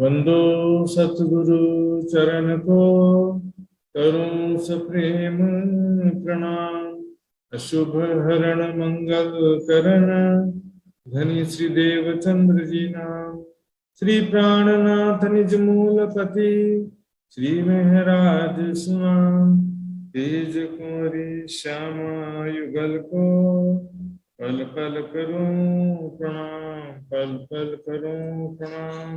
वंदो सतगुरु चरण को, करूं सप्रेम प्रणाम। अशुभ हरण मंगल करण, धनी श्री देवचंद्र जी नाम। श्री प्राणनाथ निज मूलपति, श्री महराज सुनाम। तेज कुंवरी श्यामा युगल को, पल पल करूं प्रणाम, पल पल करूं प्रणाम।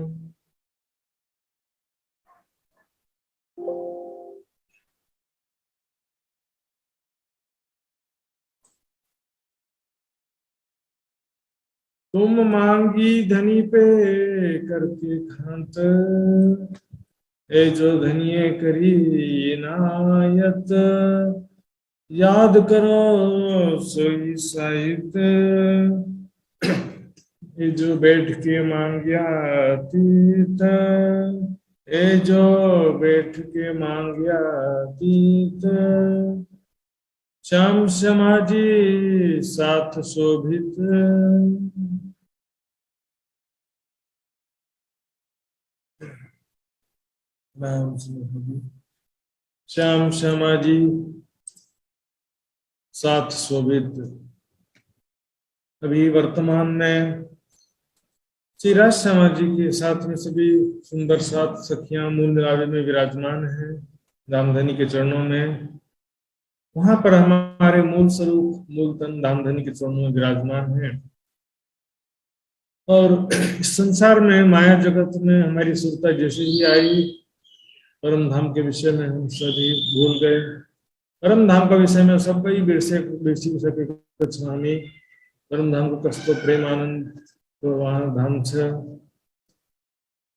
तुम मांगी धनी पे करके खांत, ए जो धनिये करी इनायत। याद करो सोई साहित, ए जो बैठ के मांग्या तीत। ए जो बैठ के मांग्या तीत। श्याम समाजी साथ शोभित, श्याम समाजी साथ शोभित। अभी वर्तमान में श्री राज श्यामा जी के साथ में सभी सुंदर सात सखियां मूल मिलावे में विराजमान हैं, धामधनी के चरणों में। वहां पर हमारे मूल स्वरूप मूल तन धामधनी के चरणों में विराजमान है। और इस संसार में माया जगत में हमारी सुरता जैसे ही आई, परम धाम के विषय में हम सभी भूल गए। परम धाम का विषय में सब स्वामी परम धाम को कस्तो प्रेम आनंद तो वहां धाम से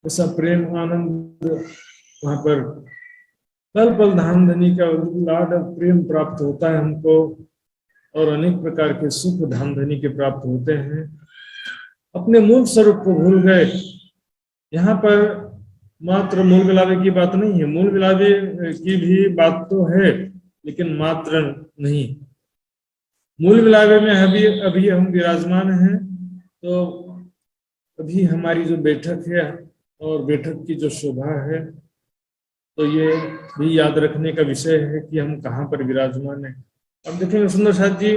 ऐसा प्रेम आनंद वहां पर पल पल धामधनी का लाड प्रेम प्राप्त होता है हमको, और अनेक प्रकार के सुख धामधनी के प्राप्त होते हैं। अपने मूल स्वरूप को भूल गए। यहाँ पर मात्र मूल मिलावे की बात नहीं है, मूल मिलावे की भी बात तो है, लेकिन मात्र नहीं। मूल मिलावे में अभी हम विराजमान हैं, तो अभी हमारी जो बैठक है और बैठक की जो शोभा है, तो ये भी याद रखने का विषय है कि हम कहाँ पर विराजमान हैं। अब देखेंगे सुंदर साथ जी,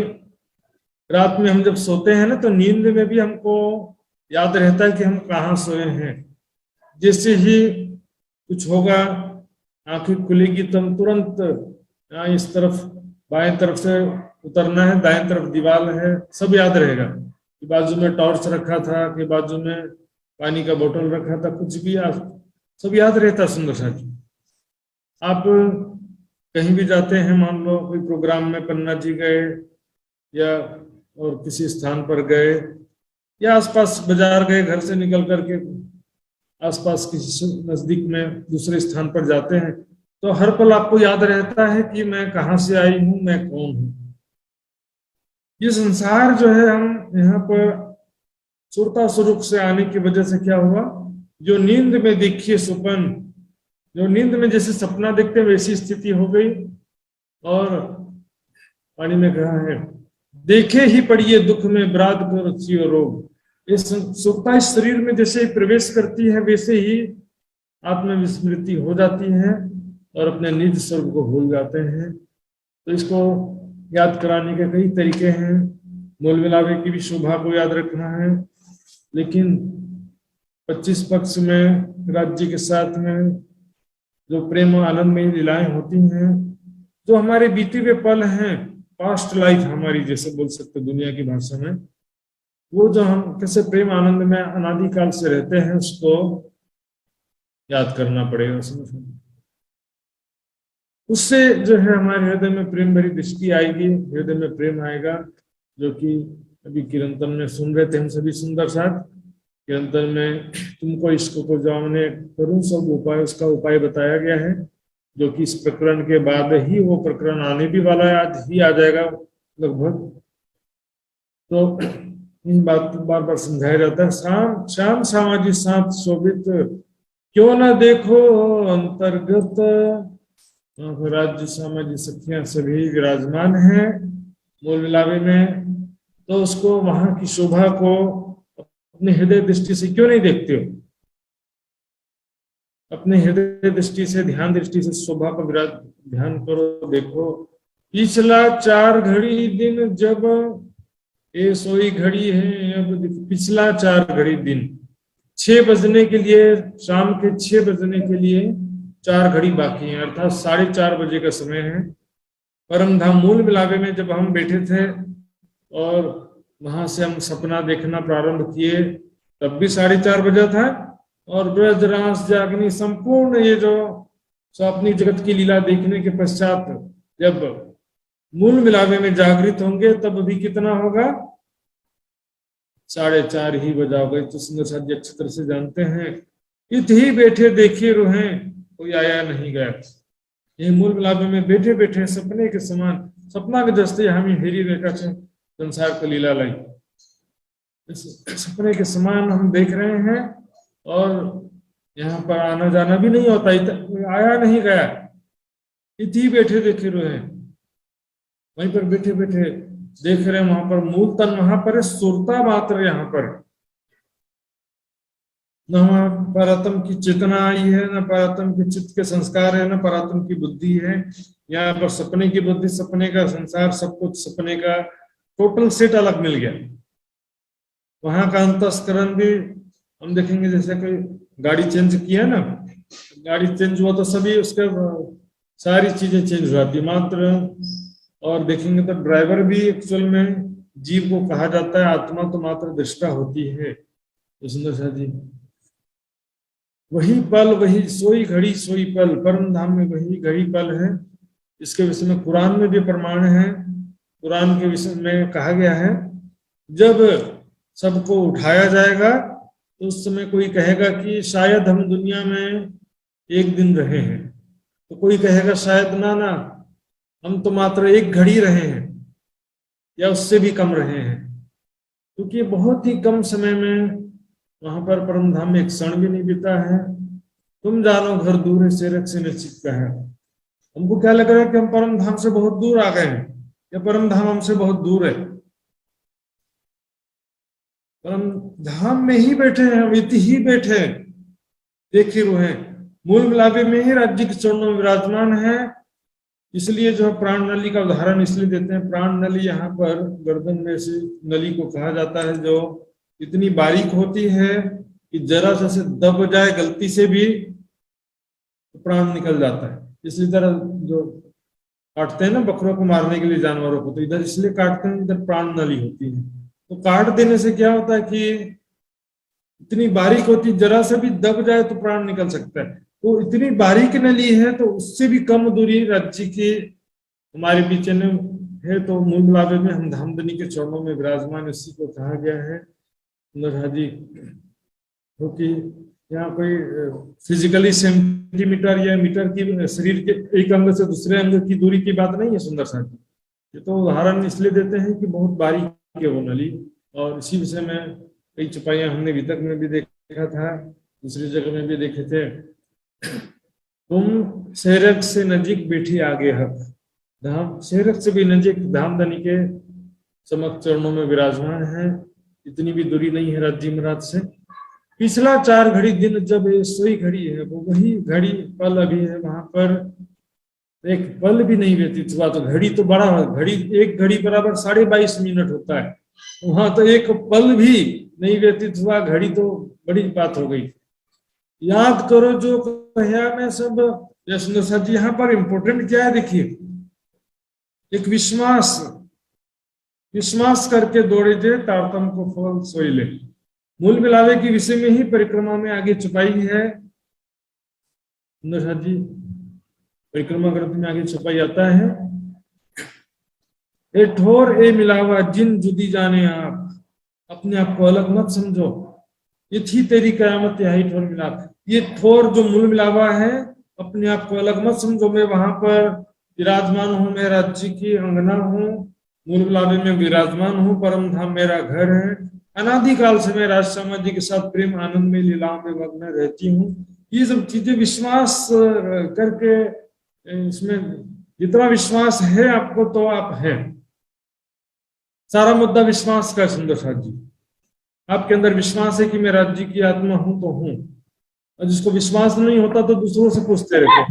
रात में हम जब सोते हैं ना, तो नींद में भी हमको याद रहता है कि हम कहाँ सोए हैं। जैसे ही कुछ होगा, आंखें खुलेगी तो हम तुरंत इस तरफ बाएं तरफ से उतरना है, दाएं तरफ दीवार है, सब याद रहेगा कि बाजू में टॉर्च रखा था, कि बाजू में पानी का बोतल रखा था, कुछ भी सब याद रहता। सुंदर साथी, आप कहीं भी जाते हैं, मान लो कोई प्रोग्राम में पन्ना जी गए या और किसी स्थान पर गए, या आसपास बाजार गए, घर से निकल करके आसपास किसी नजदीक में दूसरे स्थान पर जाते हैं, तो हर पल आपको याद रहता है कि मैं कहाँ से आई हूं, मैं कौन हूं। ये संसार जो है, हम यहाँ पर सुरता स्वरूप से आने की वजह से क्या हुआ, जो नींद में देखिए सुपन, जो नींद में जैसे सपना देखते हैं वैसी स्थिति हो गई। और पानी में कहा है, देखे ही पड़िए दुख में ब्राद को रचियो रोग। इस सुरता इस शरीर में जैसे ही प्रवेश करती है, वैसे ही आत्मविस्मृति हो जाती है और अपने निज स्वरूप को भूल जाते हैं। तो इसको याद कराने के कई तरीके हैं। मूल मिलावे की भी शोभा को याद रखना है, लेकिन 25 पक्ष में राज्य के साथ में जो प्रेम आनंद में लीलाएं होती हैं, जो हमारे बीते हुए पल हैं, पास्ट लाइफ हमारी जैसे बोल सकते दुनिया की भाषा में, वो जो हम कैसे प्रेम आनंद में अनादिकाल से रहते हैं, उसको याद करना पड़ेगा। उससे जो है हमारे हृदय में प्रेम भरी दृष्टि आएगी, हृदय में प्रेम आएगा, जो कि अभी कीर्तन में सुन रहे थे हम सभी सुंदर साथ। कीर्तन में तुमको इसको को जाने करूं सब उपाय, उसका उपाय बताया गया है, जो कि इस प्रकरण के बाद ही वो प्रकरण आने भी वाला है, आज ही आ जाएगा लगभग। तो इन बात बार बार समझाया जाता है। श्याम सामाजिक साथ शोभित, क्यों ना देखो अंतर्गत। राज्य सामाजिक सखियां सभी विराजमान हैं मूल मिलावे में, तो उसको वहां की शोभा को अपने हृदय दृष्टि से क्यों नहीं देखते हो। अपने हृदय दृष्टि से, ध्यान दृष्टि से शोभा का विराज ध्यान करो। देखो पिछला 4 घड़ी दिन जब ये सोई घड़ी है, अब पिछला 4 घड़ी दिन 6 बजने के लिए, शाम के 6 बजने के लिए 4 घड़ी बाकी है, अर्थात 4:30 बजे का समय है। परम धाम मूल मिलावे में जब हम बैठे थे और वहां से हम सपना देखना प्रारंभ किए, तब भी 4:30 बजा था। और ब्रजरास जागनी संपूर्ण ये जो स्वाप्निक जगत की लीला देखने के पश्चात जब मूल मिलावे में जागृत होंगे, तब भी कितना होगा? 4:30 ही बजा होगा। तो सुंदर साथ जी अच्छी तरह से जानते हैं। इत ही बैठे देखे रोहे, कोई आया नहीं गया। ये मूल मिलावे में बैठे बैठे सपने के समान, सपना के दस्ते हमें हेरी रेखा से संसार का लीला लाई, सपने के समान हम देख रहे हैं। और यहाँ पर आना जाना भी नहीं होता, आया नहीं गया, इतनी बैठे देखे रहे हैं, वहीं पर बैठे बैठे देख रहे हैं। वहां पर मूल तन वहां पर है, सुरता मात्र यहाँ पर, न वहां परात्म की चेतना आई है, न परात्म के चित्त के संस्कार है, न परात्म की बुद्धि है। यहाँ पर सपने की बुद्धि, सपने का संसार, सब कुछ सपने का टोटल सेट अलग मिल गया। वहां का अंतस्करण भी हम देखेंगे, जैसे कोई गाड़ी चेंज किया ना, गाड़ी चेंज हुआ तो सभी उसके सारी चीजें चेंज हो जाती मात्र। और देखेंगे तो ड्राइवर भी एक्चुअल में जीव को कहा जाता है, आत्मा तो मात्र दृष्टा होती है। तो सुंदर सा जी वही पल, वही सोई घड़ी सोई पल, परम धाम में वही घड़ी पल है। इसके विषय में कुरान में भी प्रमाण है। कुरान के विषय में कहा गया है, जब सबको उठाया जाएगा तो उस समय कोई कहेगा कि शायद हम दुनिया में 1 दिन रहे हैं, तो कोई कहेगा शायद ना ना, हम तो मात्र 1 घड़ी रहे हैं या उससे भी कम रहे हैं, क्योंकि बहुत ही कम समय में वहां पर परम धाम में 1 क्षण भी नहीं बीता है। तुम जानो घर दूर है, सेरक से निश्चित का है। हमको क्या लग रहा है कि हम परम धाम से बहुत दूर आ गए हैं, या परम धाम हमसे बहुत दूर है। परम धाम में ही बैठे हैं, हम इति ही बैठे देखे हुए हैं, मूल मिलावे में ही राज्य के चरणों में विराजमान है। इसलिए जो प्राण नली का उदाहरण इसलिए देते हैं, प्राण नली यहाँ पर गर्दन में से नली को कहा जाता है, जो इतनी बारीक होती है कि जरा से दब जाए गलती से भी तो प्राण निकल जाता है। इसी तरह जो काटते हैं ना बकरों को मारने के लिए जानवरों को, तो इधर इसलिए काटते हैं, इधर प्राण नली होती है। तो काट देने से क्या होता है कि इतनी बारीक होती, जरा से भी दब जाए तो प्राण निकल सकता है। तो इतनी बारीक नली है, तो उससे भी कम दूरी राज्य की हमारे पीछे में है। तो मूल मिलावे में हम धामधनी के चरणों में विराजमान, इसी को कहा गया है जी। क्योंकि यहाँ कोई फिजिकली सेंटीमीटर या मीटर की शरीर के एक अंग से दूसरे अंग की दूरी की बात नहीं है सुंदर सा जी। ये तो उदाहरण इसलिए देते हैं कि बहुत बारीक है वो नली। और इसी विषय में कई चौपाइयां हमने वितक में भी देखा था, दूसरी जगह में भी देखे थे। तुम शेरक से नजीक बैठी आगे हक, धाम शेरक से भी नजीक धामधनी के समक्ष चरणों में विराजमान है। इतनी भी दूरी नहीं है राज्य महाराज से। पिछला 4 घड़ी दिन जब ये सोई घड़ी है, वो वही घड़ी पल अभी है। वहां पर 1 पल भी नहीं व्यतीत हुआ, तो घड़ी तो बड़ा है, घड़ी 1 घड़ी बराबर 22.5 मिनट होता है, वहां तो 1 पल भी नहीं व्यतीत हुआ, घड़ी तो बड़ी बात हो गई। याद करो जो कहा मैं सब। सुंदर साहब जी यहाँ पर इंपोर्टेंट क्या है देखिए, एक विश्वास करके दौड़े जे तारतम को फल सोई ले। मूल मिलावे के विषय में ही परिक्रमा में आगे छुपाई है सुंदर साहब जी, परिक्रमा ग्रंथ में आगे छुपाई आता है। ए ठोर ए मिलावा जिन जुदी जाने आप, अपने आप को अलग मत समझो, ये थी तेरी कयामत यही ठोर मिलाप। ये ठोर जो मूल मिलावा है, अपने आप को अलग मत समझो, मैं वहां पर विराजमान हूँ, मैं राज्य की अंगना हूँ, मूल मिलावे में विराजमान हूँ, परम धाम मेरा घर है। अनादिकाल से मैं राज समाज जी के साथ प्रेम आनंद में लीलाओं में मग्न रहती हूँ। ये सब चीजें विश्वास करके, इसमें जितना विश्वास है आपको तो आप हैं। सारा मुद्दा विश्वास का सुंदर साथ जी, आपके अंदर विश्वास है कि मैं राज्य की आत्मा हूं तो हूं, और जिसको विश्वास नहीं होता तो दूसरों से पूछते रहते हैं।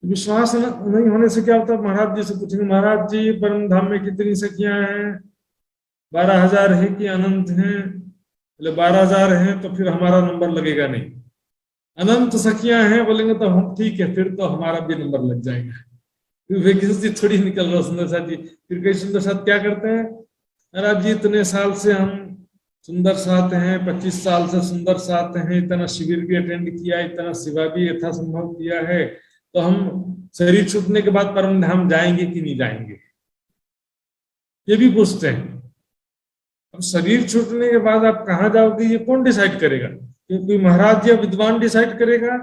विश्वास नहीं होने से क्या होता है, महाराज जी से पूछेंगे, महाराज जी परम धाम में कितनी सखियां हैं? 12,000 है कि अनंत हैं? बोले 12,000 हैं, तो फिर हमारा नंबर लगेगा नहीं। अनंत सखियां हैं बोलेंगे तो हम ठीक है, फिर तो हमारा भी नंबर लग जाएगा। फिर वैकेंसी थोड़ी निकल रहा सुंदर साथ जी। फिर कई सुंदर साथ क्या करते हैं, महाराज जी इतने साल से हम सुंदर साथ हैं, 25 साल से सुंदर साथ हैं, इतना शिविर भी अटेंड किया, इतना सेवा भी यथासंभव किया है, तो हम शरीर छूटने के बाद परम धाम जाएंगे कि नहीं जाएंगे, ये भी पूछते हैं। अब शरीर छूटने के बाद आप कहाँ जाओगे ये कौन डिसाइड करेगा? क्योंकि महाराज या विद्वान डिसाइड करेगा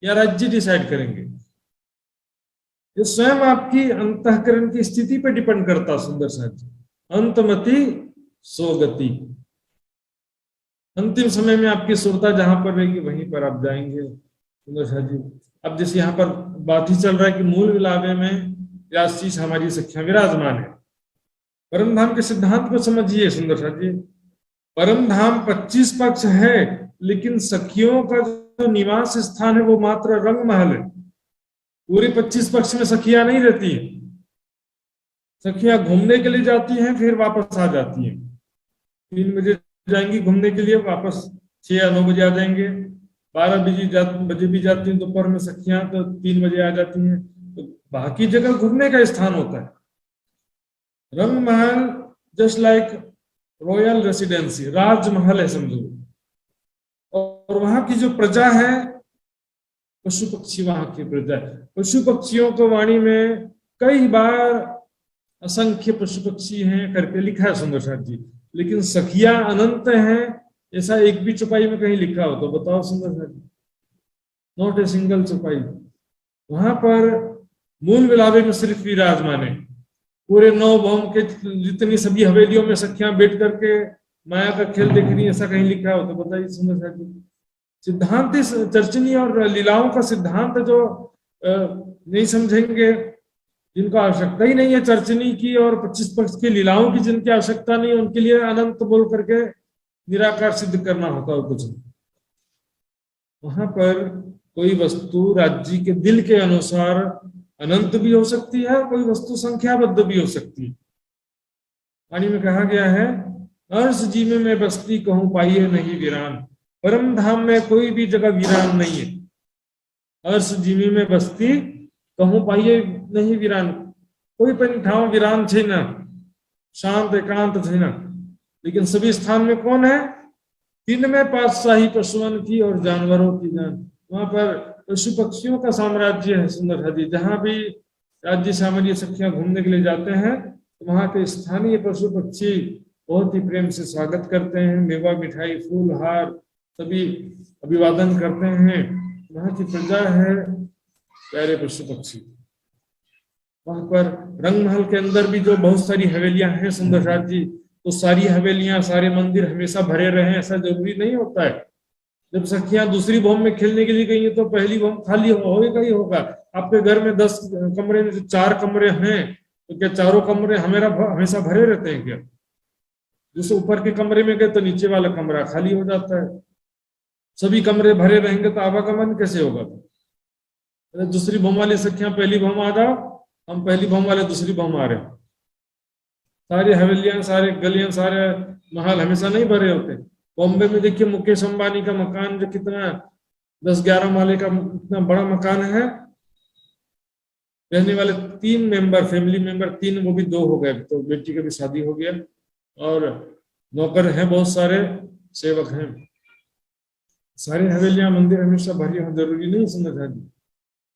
या राज्य डिसाइड करेंगे? ये स्वयं आपकी अंतःकरण की स्थिति पर डिपेंड करता। सुंदर साथ जी, अंतमति सोगति, अंतिम समय में आपकी सुरता जहां पर रहेगी वहीं पर आप जाएंगे। सुंदर साथ जी, अब जैसे यहाँ पर बात ही चल रहा है कि मूल विलावे में व्यास हमारी सख्या विराजमान है। परम धाम के सिद्धांत को समझिए सुंदर साथ जी। परम धाम 25 पक्ष है, लेकिन सखियों का जो निवास स्थान है वो मात्र रंग महल है। पूरे 25 पक्ष में सखियां नहीं रहती हैं। सखियां घूमने के लिए जाती हैं, फिर वापस आ जाती हैं। 3 बजे जाएंगी घूमने के लिए, वापस 6 या 9 बजे आ जाएंगे। 12 बजे भी जाती हैं दोपहर में सखियां, तो 3 बजे आ जाती हैं। तो बाकी जगह घूमने का स्थान होता है। रंग महल जस्ट लाइक रॉयल रेसिडेंसी, राजमहल है समझो। और वहां की जो प्रजा है, पशु पक्षी वहां की प्रजा है। पशु पक्षियों को वाणी में कई बार असंख्य पशु पक्षी हैं करके लिखा है सुंदर साथ जी, लेकिन सखियां अनंत हैं ऐसा एक भी चौपाई में कहीं लिखा हो तो बताओ सुंदर साथ जी? नॉट ए सिंगल चौपाई। वहां पर मूल विलावे में सिर्फ विराजमान है। पूरे 9 भौम के जितनी सभी हवेलियों में सखियां बैठ करके माया का खेल देख रही, ऐसा कहीं लिखा हो तो बताइए सुंदर साथ जी? सिद्धांत चर्चनी और लीलाओं का सिद्धांत जो नहीं समझेंगे, जिनको आवश्यकता ही नहीं है चर्चनी की और 25 पक्ष की लीलाओं की, जिनकी आवश्यकता नहीं, उनके लिए अनंत बोल करके निराकार सिद्ध करना होता है कुछ। वहां पर कोई वस्तु राज्य के दिल के अनुसार अनंत भी हो सकती है, कोई वस्तु संख्याबद्ध भी हो सकती है। वाणी में कहा गया है, अर्श जी में मैं बस्ती कहूं पाइए नहीं वीरान। परम धाम में कोई भी जगह वीरान नहीं है। अर्श जीवी में बस्ती कहूं पाइए नहीं वीरान, कोई पण ठाव वीरान छे ना, शांत एकांत छे ना। लेकिन सभी स्थान में कौन है? 3 में पातशाही पशुओं की और जानवरों की जान। वहां पर पशु पक्षियों का साम्राज्य है सुंदर हदी। जहां भी राज्य सामान्य सखियां घूमने के लिए जाते हैं, तो वहां के स्थानीय पशु पक्षी बहुत ही प्रेम से स्वागत करते हैं। मेवा मिठाई फूल हार सभी अभिवादन करते हैं। वहां की प्रजा है प्यारे पशु पक्षी। वहां पर रंग महल के अंदर भी जो बहुत सारी हवेलियां हैं सुंदर साथ जी, तो सारी हवेलियां सारे मंदिर हमेशा भरे रहे ऐसा जरूरी नहीं होता है। जब सखियां दूसरी भौम में खेलने के लिए गई है तो पहली भौम खाली होगा ही होगा। आपके घर में 10 कमरे में 4 कमरे हैं, तो क्या चारों कमरे हमेशा भरे रहते हैं क्या? जैसे ऊपर के कमरे में गए तो नीचे वाला कमरा खाली हो जाता है। सभी कमरे भरे रहेंगे तो आवागमन कैसे होगा? दूसरी भौम वाली सखियां पहली भौम आ जाओ, हम पहली भौम वाले दूसरी भौम आ रहे हैं। सारी हवेलियां सारे गलियां सारे महल हमेशा नहीं भरे होते। बॉम्बे में देखिए मुकेश अंबानी का मकान जो कितना 10-11 माले का इतना बड़ा मकान है, रहने वाले 3 मेंबर फैमिली मेंबर 3, वो भी 2 हो गए, तो बेटी का भी शादी हो गया और नौकर हैं बहुत सारे, सेवक हैं। सारी हवेलियां मंदिर हमेशा भरी हो जरूरी नहीं सुंदर जी।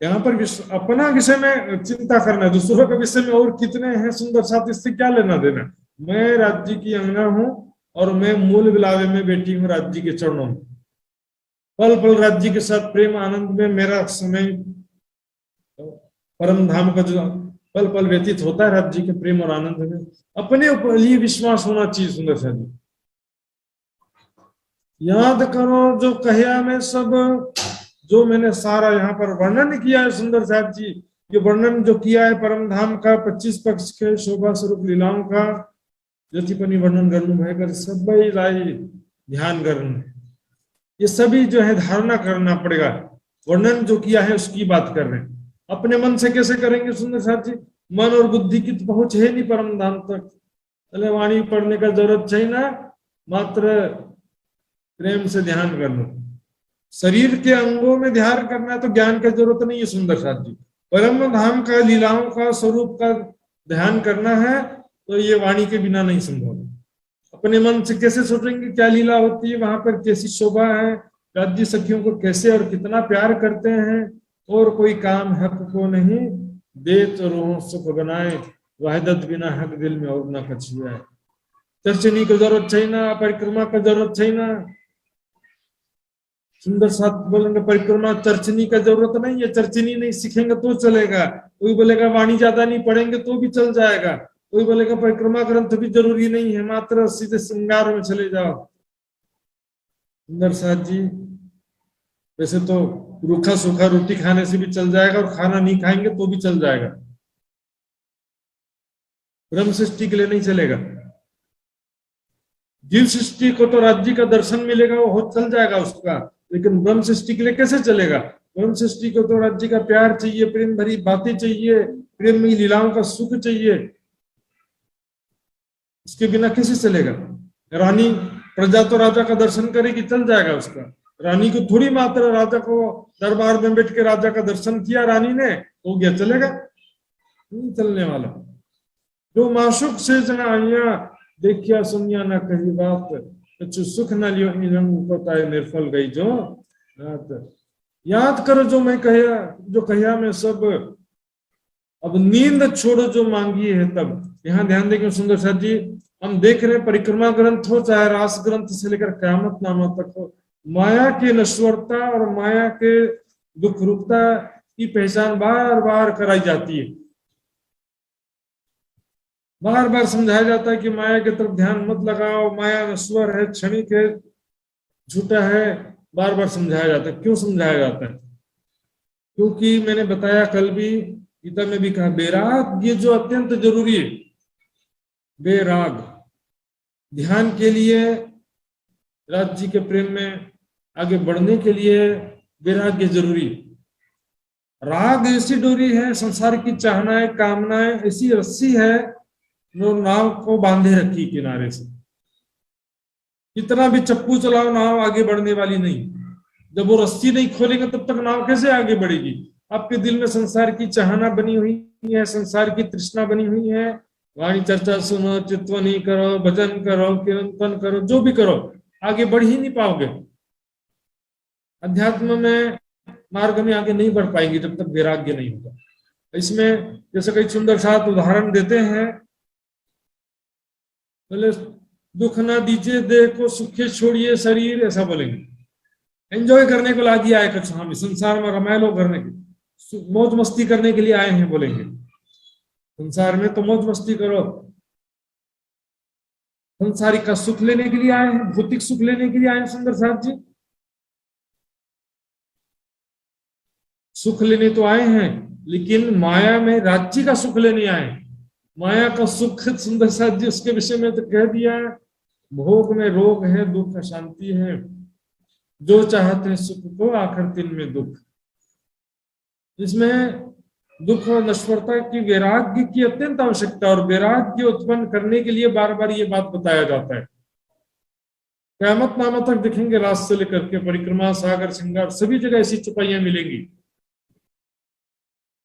यहाँ पर अपना विषय में चिंता करना, दूसरों के विषय में और कितने हैं सुंदर साथ, इससे क्या लेना देना। मैं राज्य की अंगना हूं और मैं मूल विलावे में बैठी हूँ राज्य के चरणों में। पल पल राज्य के साथ प्रेम आनंद में मेरा समय परम धाम का जो पल पल व्यतीत होता है राज्य के प्रेम और आनंद में, अपने ऊपर ही विश्वास होना चाहिए सुंदर साथ जी। याद करो जो कहिया में सब, जो मैंने सारा यहाँ पर वर्णन किया है सुंदर साथ जी, ये वर्णन जो किया है परम धाम का 25 पक्ष के शोभा स्वरूप लीलाओं का जति पनि वर्णन गर्नु भएका सबैलाई ध्यान गर्नु, ये सभी जो है धारणा करना पड़ेगा। वर्णन जो किया है उसकी बात कर रहे हैं। अपने मन से कैसे करेंगे सुंदर साथ जी? मन और बुद्धि की तो पहुंच है नहीं परम धाम तक, पहले वाणी पढ़ने का जरूरत चाहिए ना, मात्र प्रेम से ध्यान कर लो। शरीर के अंगों में ध्यान करना है तो ज्ञान की जरूरत नहीं है सुंदर साथ जी। परम धाम का लीलाओं का स्वरूप का ध्यान करना है तो ये वाणी के बिना नहीं संभव। अपने मन से कैसे सोचेंगे क्या लीला होती है, वहां पर कैसी शोभा है, राज्य सखियों को कैसे और कितना प्यार करते हैं, और कोई काम हक को नहीं दे तो रूह सुख बनाए, वाहिदत बिना हक दिल में और ना कछुआ है। चर्चनी की जरूरत चाहिए ना, परिक्रमा का जरूरत चाहिए ना। सुंदर साथ बोलेंगे परिक्रमा चर्चनी का जरूरत नहीं है, चर्चनी नहीं सीखेंगे तो चलेगा। कोई बोलेगा वाणी ज्यादा नहीं पढ़ेंगे तो भी चल जाएगा, कोई बोलेगा परिक्रमा ग्रंथ भी जरूरी नहीं है, मात्र सीधे श्रृंगार में चले जाओ। सुंदर साथ जी वैसे तो रूखा सूखा रोटी खाने से भी चल जाएगा और खाना नहीं खाएंगे तो भी चल जाएगा, ब्रह्म सृष्टि के लिए नहीं चलेगा। जीव सृष्टि को तो राज्य का दर्शन मिलेगा, वो चल जाएगा उसका, लेकिन ब्रह्म सृष्टि के लिए कैसे चलेगा? ब्रह्म सृष्टि को तो राज्य का प्यार चाहिए, प्रेम भरी बातें चाहिए, प्रेम में लीलाओं का सुख चाहिए, इसके बिना कैसे चलेगा? रानी प्रजा तो राजा का दर्शन करेगी, चल जाएगा उसका। रानी को थोड़ी मात्र राजा को दरबार में बैठ के राजा का दर्शन किया रानी ने हो गया, चलेगा? नहीं चलने वाला। जो माशुक से जना आइया देखिया सुनिया ना कही बात, कुछ सुख न लियो पता निर्फल गई जो रात। याद करो जो मैं कहिया, जो कहिया मैं सब, अब नींद छोड़ो जो मांगी है तब। यहाँ ध्यान देंगे सुंदर साथ जी, हम देख रहे हैं परिक्रमा ग्रंथ हो चाहे रास ग्रंथ से लेकर क़यामत नामा तक हो, माया की नश्वरता और माया के दुख रूपता की पहचान बार बार कराई जाती है। बार बार समझाया जाता है कि माया की तरफ ध्यान मत लगाओ, माया नश्वर है, क्षणिक है, झूठा है। बार बार समझाया जाता है। क्यों समझाया जाता है? क्योंकि मैंने बताया कल भी, गीता में भी कहा, बेराग ये जो अत्यंत जरूरी है। बेराग ध्यान के लिए, राज्य के प्रेम में आगे बढ़ने के लिए वैराग्य जरूरी। राग ऐसी डोरी है, संसार की चाहनाएं कामनाएं ऐसी रस्सी है जो नाव को बांधे रखी किनारे से। कितना भी चप्पू चलाओ नाव आगे बढ़ने वाली नहीं। जब वो रस्सी नहीं खोलेंगे तब तक नाव कैसे आगे बढ़ेगी? आपके दिल में संसार की चाहना बनी हुई है, संसार की तृष्णा बनी हुई है। वाणी चर्चा सुनो, चित्तवनी करो, भजन करो, कीर्तन करो, जो भी करो, आगे बढ़ ही नहीं पाओगे। अध्यात्म में मार्ग में आगे नहीं बढ़ पाएंगे जब तक वैराग्य नहीं होगा। इसमें जैसे कई सुंदर साथ उदाहरण देते हैं, बोले दुख ना दीजिए देह को, सुखे छोड़िए शरीर, ऐसा बोलेंगे। एंजॉय करने को ला दिया है कुछ, हम संसार में रमायलो करने के, मौज मस्ती करने के लिए आए हैं, बोलेंगे संसार में तो मौज मस्ती करो। संसारिक का सुख लेने के लिए आए हैं, भौतिक सुख लेने के लिए आए हैं सुंदर साथ जी। सुख लेने तो आए हैं, लेकिन माया में राज्य का सुख लेने आए। माया का सुख सुंदर साथ जी उसके विषय में तो कह दिया, भोग में रोग है, दुख अशांति है, जो चाहते हैं सुख को आखिर दिन में दुख। इसमें दुख और नश्वरता की वैराग्य की अत्यंत आवश्यकता, और वैराग्य उत्पन्न करने के लिए बार बार ये बात बताया जाता है। क़यामत नामा तक देखेंगे, रास से लेकर के परिक्रमा, सागर, श्रृंगार, सभी जगह ऐसी चुपाइयां मिलेंगी।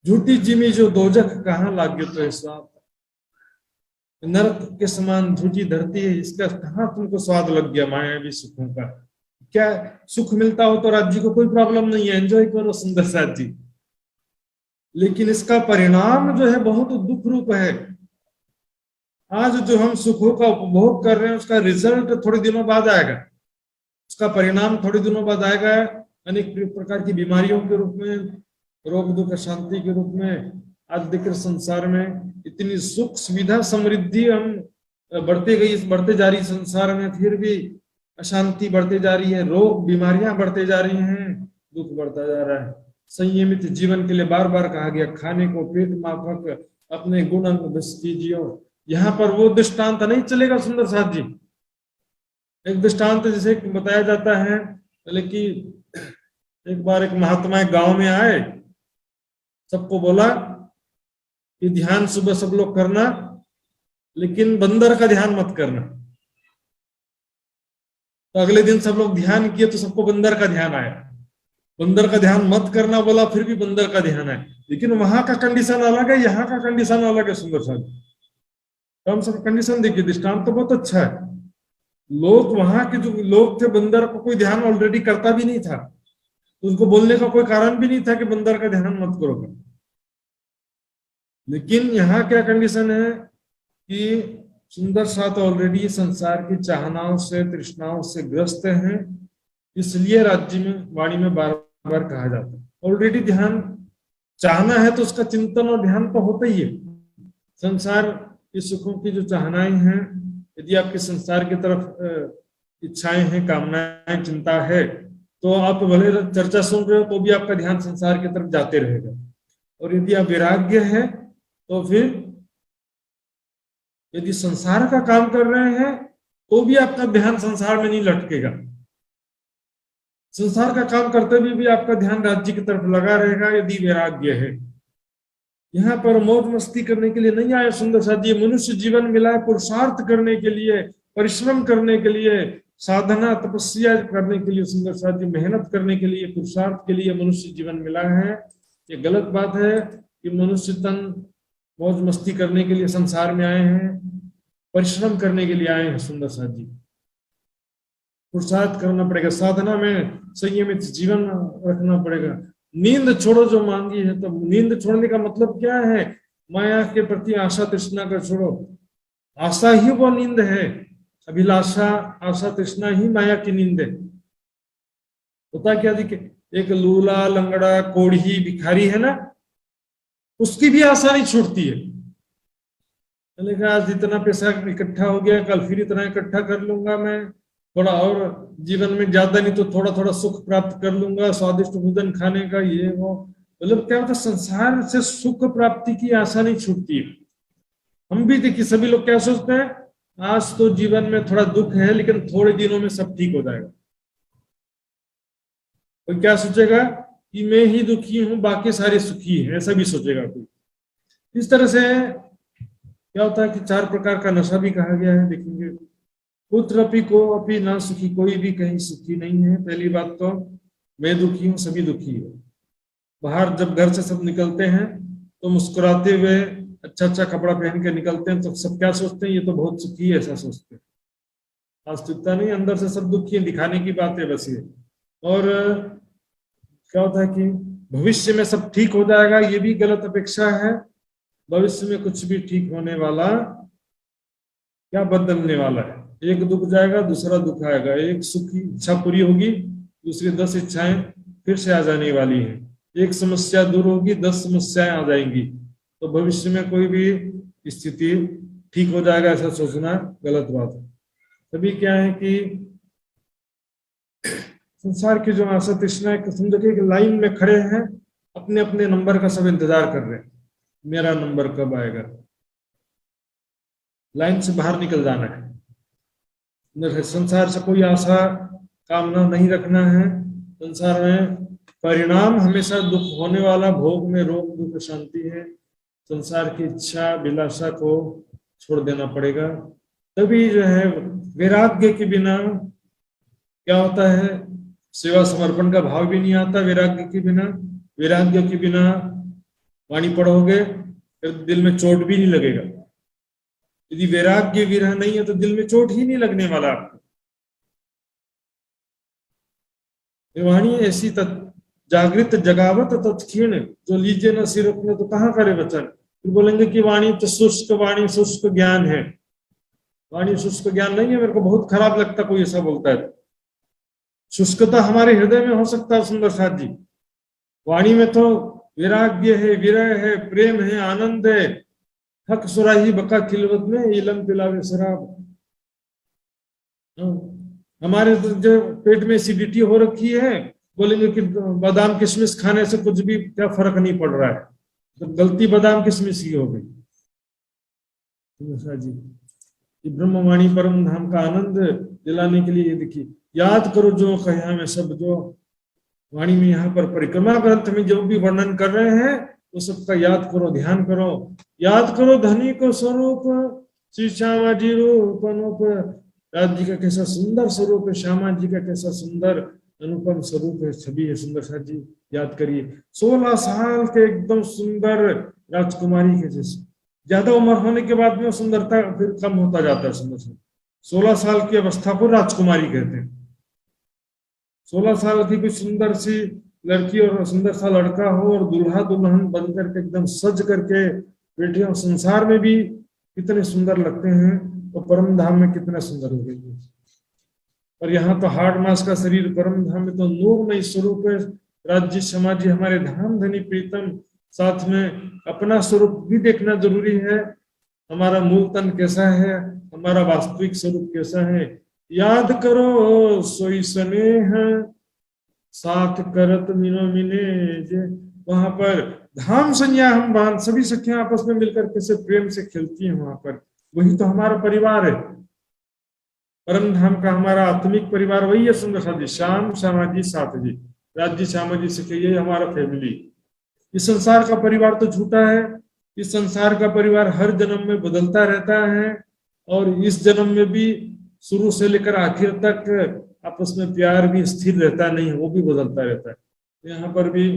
झूठी जिमी जो दोजख कहाँ लागे तो ऐसा, नरक के समान झूठी धरती है, इसका कहाँ तुमको स्वाद लग गया मायावी सुखों का? क्या सुख मिलता हो तो राज्य को कोई प्रॉब्लम नहीं है, एंजॉय करो सुंदर साथ जी, लेकिन इसका परिणाम जो है बहुत दुख रूप है। आज जो हम सुखों का उपभोग कर रहे हैं उसका रिजल्ट थोड़े दिनों बाद आएगा, उसका परिणाम थोड़े दिनों बाद आएगा, अनेक प्रकार की बीमारियों के रूप में, रोग दुख शांति के रूप में। आज देखकर संसार में इतनी सुख सुविधा समृद्धि हम बढ़ते जा रही संसार में, फिर भी अशांति बढ़ते जा रही है, रोग बीमारियां बढ़ते जा रही हैं, दुख बढ़ता जा रहा है। संयमित जीवन के लिए बार बार कहा गया, खाने को पेट माफक अपने गुण अंग बस कीजिए। यहाँ पर वो दृष्टांत नहीं चलेगा सुंदर साथ जी। एक दृष्टांत जैसे बताया जाता है, बोले कि एक बार एक महात्मा एक गांव में आए, सबको बोला कि ध्यान सुबह सब लोग करना, लेकिन बंदर का ध्यान मत करना। तो अगले दिन सब लोग ध्यान किए तो सबको बंदर का ध्यान आया। बंदर का ध्यान मत करना बोला, फिर भी बंदर का ध्यान आया। लेकिन वहां का कंडीशन अलग है, यहाँ का कंडीशन अलग है सुंदर साहब। तो हम सब कंडीशन देखिए, दृष्टांत तो बहुत अच्छा है। लोग वहां के जो लोग थे, बंदर को कोई ध्यान ऑलरेडी करता भी नहीं था, तो उनको बोलने का कोई कारण भी नहीं था कि बंदर का ध्यान मत करो। लेकिन यहाँ क्या कंडीशन है कि सुंदर साथ ऑलरेडी संसार की चाहनाओं से तृष्णाओं से ग्रस्त हैं, इसलिए राज्य में वाणी में बार बार कहा जाता है। ऑलरेडी ध्यान चाहना है तो उसका चिंतन और ध्यान तो होता ही है। संसार की सुखों की जो चाहनाएं हैं, यदि आपके संसार की तरफ इच्छाएं हैं, कामनाएं, चिंता है, तो आप भले चर्चा सुन रहे हो तो भी आपका ध्यान संसार की तरफ जाते रहेगा। और यदि आप वैराग्य है तो फिर यदि संसार का काम कर रहे हैं तो भी आपका ध्यान संसार में नहीं लटकेगा। संसार का काम करते हुए भी आपका ध्यान राज्य की तरफ लगा रहेगा, यदि वैराग्य है। यहाँ पर मौज मस्ती करने के लिए नहीं आया सुंदर साथ जी। मनुष्य जीवन मिला है पुरुषार्थ करने के लिए, परिश्रम करने के लिए, साधना तपस्या करने के लिए सुंदर साथ जी, मेहनत करने के लिए, पुरुषार्थ के लिए मनुष्य जीवन मिला है। ये गलत बात है कि मनुष्य तन मौज मस्ती करने के लिए संसार में आए हैं, परिश्रम करने के लिए आए हैं सुंदर साथ जी। पुरुषार्थ करना पड़ेगा, साधना में संयमित जीवन रखना पड़ेगा। नींद छोड़ो जो मांगी है, तो नींद छोड़ने का मतलब क्या है? माया के प्रति आशा तृष्णा कर छोड़ो। आशा ही वो नींद है, अभिलाषा आशा तृष्णा ही माया की नींद है। होता क्या देखिए, एक लूला लंगड़ा कोढ़ी भिखारी है ना, उसकी भी आशा नहीं छूटती है। चलेगा आज इतना पैसा इकट्ठा हो गया, कल फिर इतना इकट्ठा कर लूंगा, मैं थोड़ा और जीवन में ज्यादा नहीं तो थोड़ा थोड़ा सुख प्राप्त कर लूंगा, स्वादिष्ट भोजन खाने का, ये वो। मतलब क्या होता है, संसार से सुख प्राप्ति की आशा नहीं छूटती है। हम भी देखिए, सभी लोग क्या सोचते हैं, आज तो जीवन में थोड़ा दुख है लेकिन थोड़े दिनों में सब ठीक हो जाएगा। कोई क्या सोचेगा कि मैं ही दुखी हूं, बाकी सारे सुखी हैं, ऐसा भी सोचेगा कोई। इस तरह से क्या होता है कि 4 प्रकार का नशा भी कहा गया है, देखेंगे। पुत्र अपी को अपी ना सुखी, कोई भी कहीं सुखी नहीं है। पहली बात तो मैं दुखी हूं, सभी दुखी है। बाहर जब घर से सब निकलते हैं तो मुस्कुराते हुए अच्छा अच्छा कपड़ा पहन के निकलते हैं, तो सब क्या सोचते हैं, ये तो बहुत सुखी है, ऐसा सोचते हैं। वास्तविकता नहीं, अंदर से सब दुखी है, दिखाने की बात है बस ये। और क्या होता है कि भविष्य में सब ठीक हो जाएगा, ये भी गलत अपेक्षा है। भविष्य में कुछ भी ठीक होने वाला, क्या बदलने वाला है? एक दुख जाएगा, दूसरा दुख आएगा। एक सुख की इच्छा पूरी होगी, दूसरी 10 इच्छाएं फिर से आ जाने वाली हैं। एक समस्या दूर होगी, 10 समस्याएं आ जाएंगी। तो भविष्य में कोई भी स्थिति ठीक हो जाएगा, ऐसा सोचना गलत बात है। तभी क्या है कि संसार की जो आशा तृष्णा है, समझो कि एक लाइन में खड़े हैं, अपने अपने नंबर का सब इंतजार कर रहे हैं, मेरा नंबर कब आएगा। लाइन से बाहर निकल जाना है। संसार से कोई आशा कामना नहीं रखना है। संसार में परिणाम हमेशा दुख होने वाला, भोग में रोग दुख शांति है। संसार की इच्छा अभिलाषा को छोड़ देना पड़ेगा। तभी जो है वैराग्य के बिना क्या होता है, सेवा समर्पण का भाव भी नहीं आता। वैराग्य के बिना, वैराग्य के बिना वाणी पढ़ोगे फिर दिल में चोट भी नहीं लगेगा। यदि वैराग्य विरह नहीं है तो दिल में चोट ही नहीं लगने वाला आपको। वाणी ऐसी जागृत जगावत तत्क्षीण, जो लीजिए न सिर अपने तो कहाँ करे वचन। फिर बोलेंगे कि वाणी तो शुष्क, वाणी शुष्क ज्ञान है। वाणी शुष्क ज्ञान नहीं है। मेरे को बहुत खराब लगता कोई ऐसा बोलता है। शुष्कता हमारे हृदय में हो सकता है सुंदर साथ जी, वाणी में तो वैराग्य है, विरह है, प्रेम है, आनंद है। हक सुराही बका खिलवत में इलम पिलावे शराब। हमारे जो पेट में एसिडिटी हो रखी है, बोलेंगे कि बादाम किशमिश खाने से कुछ भी क्या फर्क नहीं पड़ रहा है, तो गलती बादाम किशमिश की हो गई। जी, कि ब्रह्मवाणी परम धाम का आनंद दिलाने के लिए देखिए, याद करो जो कहा में सब, जो वाणी में यहाँ पर परिक्रमा ग्रंथ में जो भी वर्णन कर रहे हैं वो सबका याद करो, ध्यान करो। याद करो धनी को स्वरूप श्री श्यामा जी रूप अनुप, राज जी का कैसा सुंदर स्वरूप है, श्यामा जी का कैसा सुंदर अनुपम स्वरूप है, छवि है। सुंदर सा जी याद करिए, 16 साल के एकदम सुंदर राजकुमारी के जैसे। ज्यादा उम्र होने के बाद में सुंदरता फिर कम होता जाता है। सुंदर सा 16 साल की अवस्था को राजकुमारी कहते हैं। 16 साल की कोई सुंदर सी लड़की और सुंदर सा लड़का हो और दुल्हा दुल्हन बन करके एकदम सज करके बैठे हो, संसार में भी कितने सुंदर लगते हैं, तो परम धाम में कितना सुंदर हो गई। और यहाँ तो हाड़ मास का शरीर, परम धाम में तो नूरमय स्वरूप है। राज्य समाजी हमारे धाम धनी प्रीतम, साथ में अपना स्वरूप भी देखना जरूरी है। हमारा मूल तन कैसा है, हमारा वास्तविक स्वरूप कैसा है। याद करो सोई स्नेह साथ करत मिनो मिने जे, वहां पर धाम संज्ञा हम बांध, सभी सखियां आपस में मिलकर कैसे प्रेम से खेलती हैं वहां पर, वही तो हमारा परिवार है। परम धाम का हमारा आत्मिक परिवार वही है। सुंदर सा जी, श्याम श्यामा जी साथ जी, राज्य श्यामा जी से कहिए हमारा फैमिली। इस संसार का परिवार तो झूठा है, इस संसार का परिवार हर जन्म में बदलता रहता है, और इस जन्म में भी शुरू से लेकर आखिर तक आपस में प्यार भी स्थिर रहता नहीं है, वो भी बदलता रहता है। यहाँ पर भी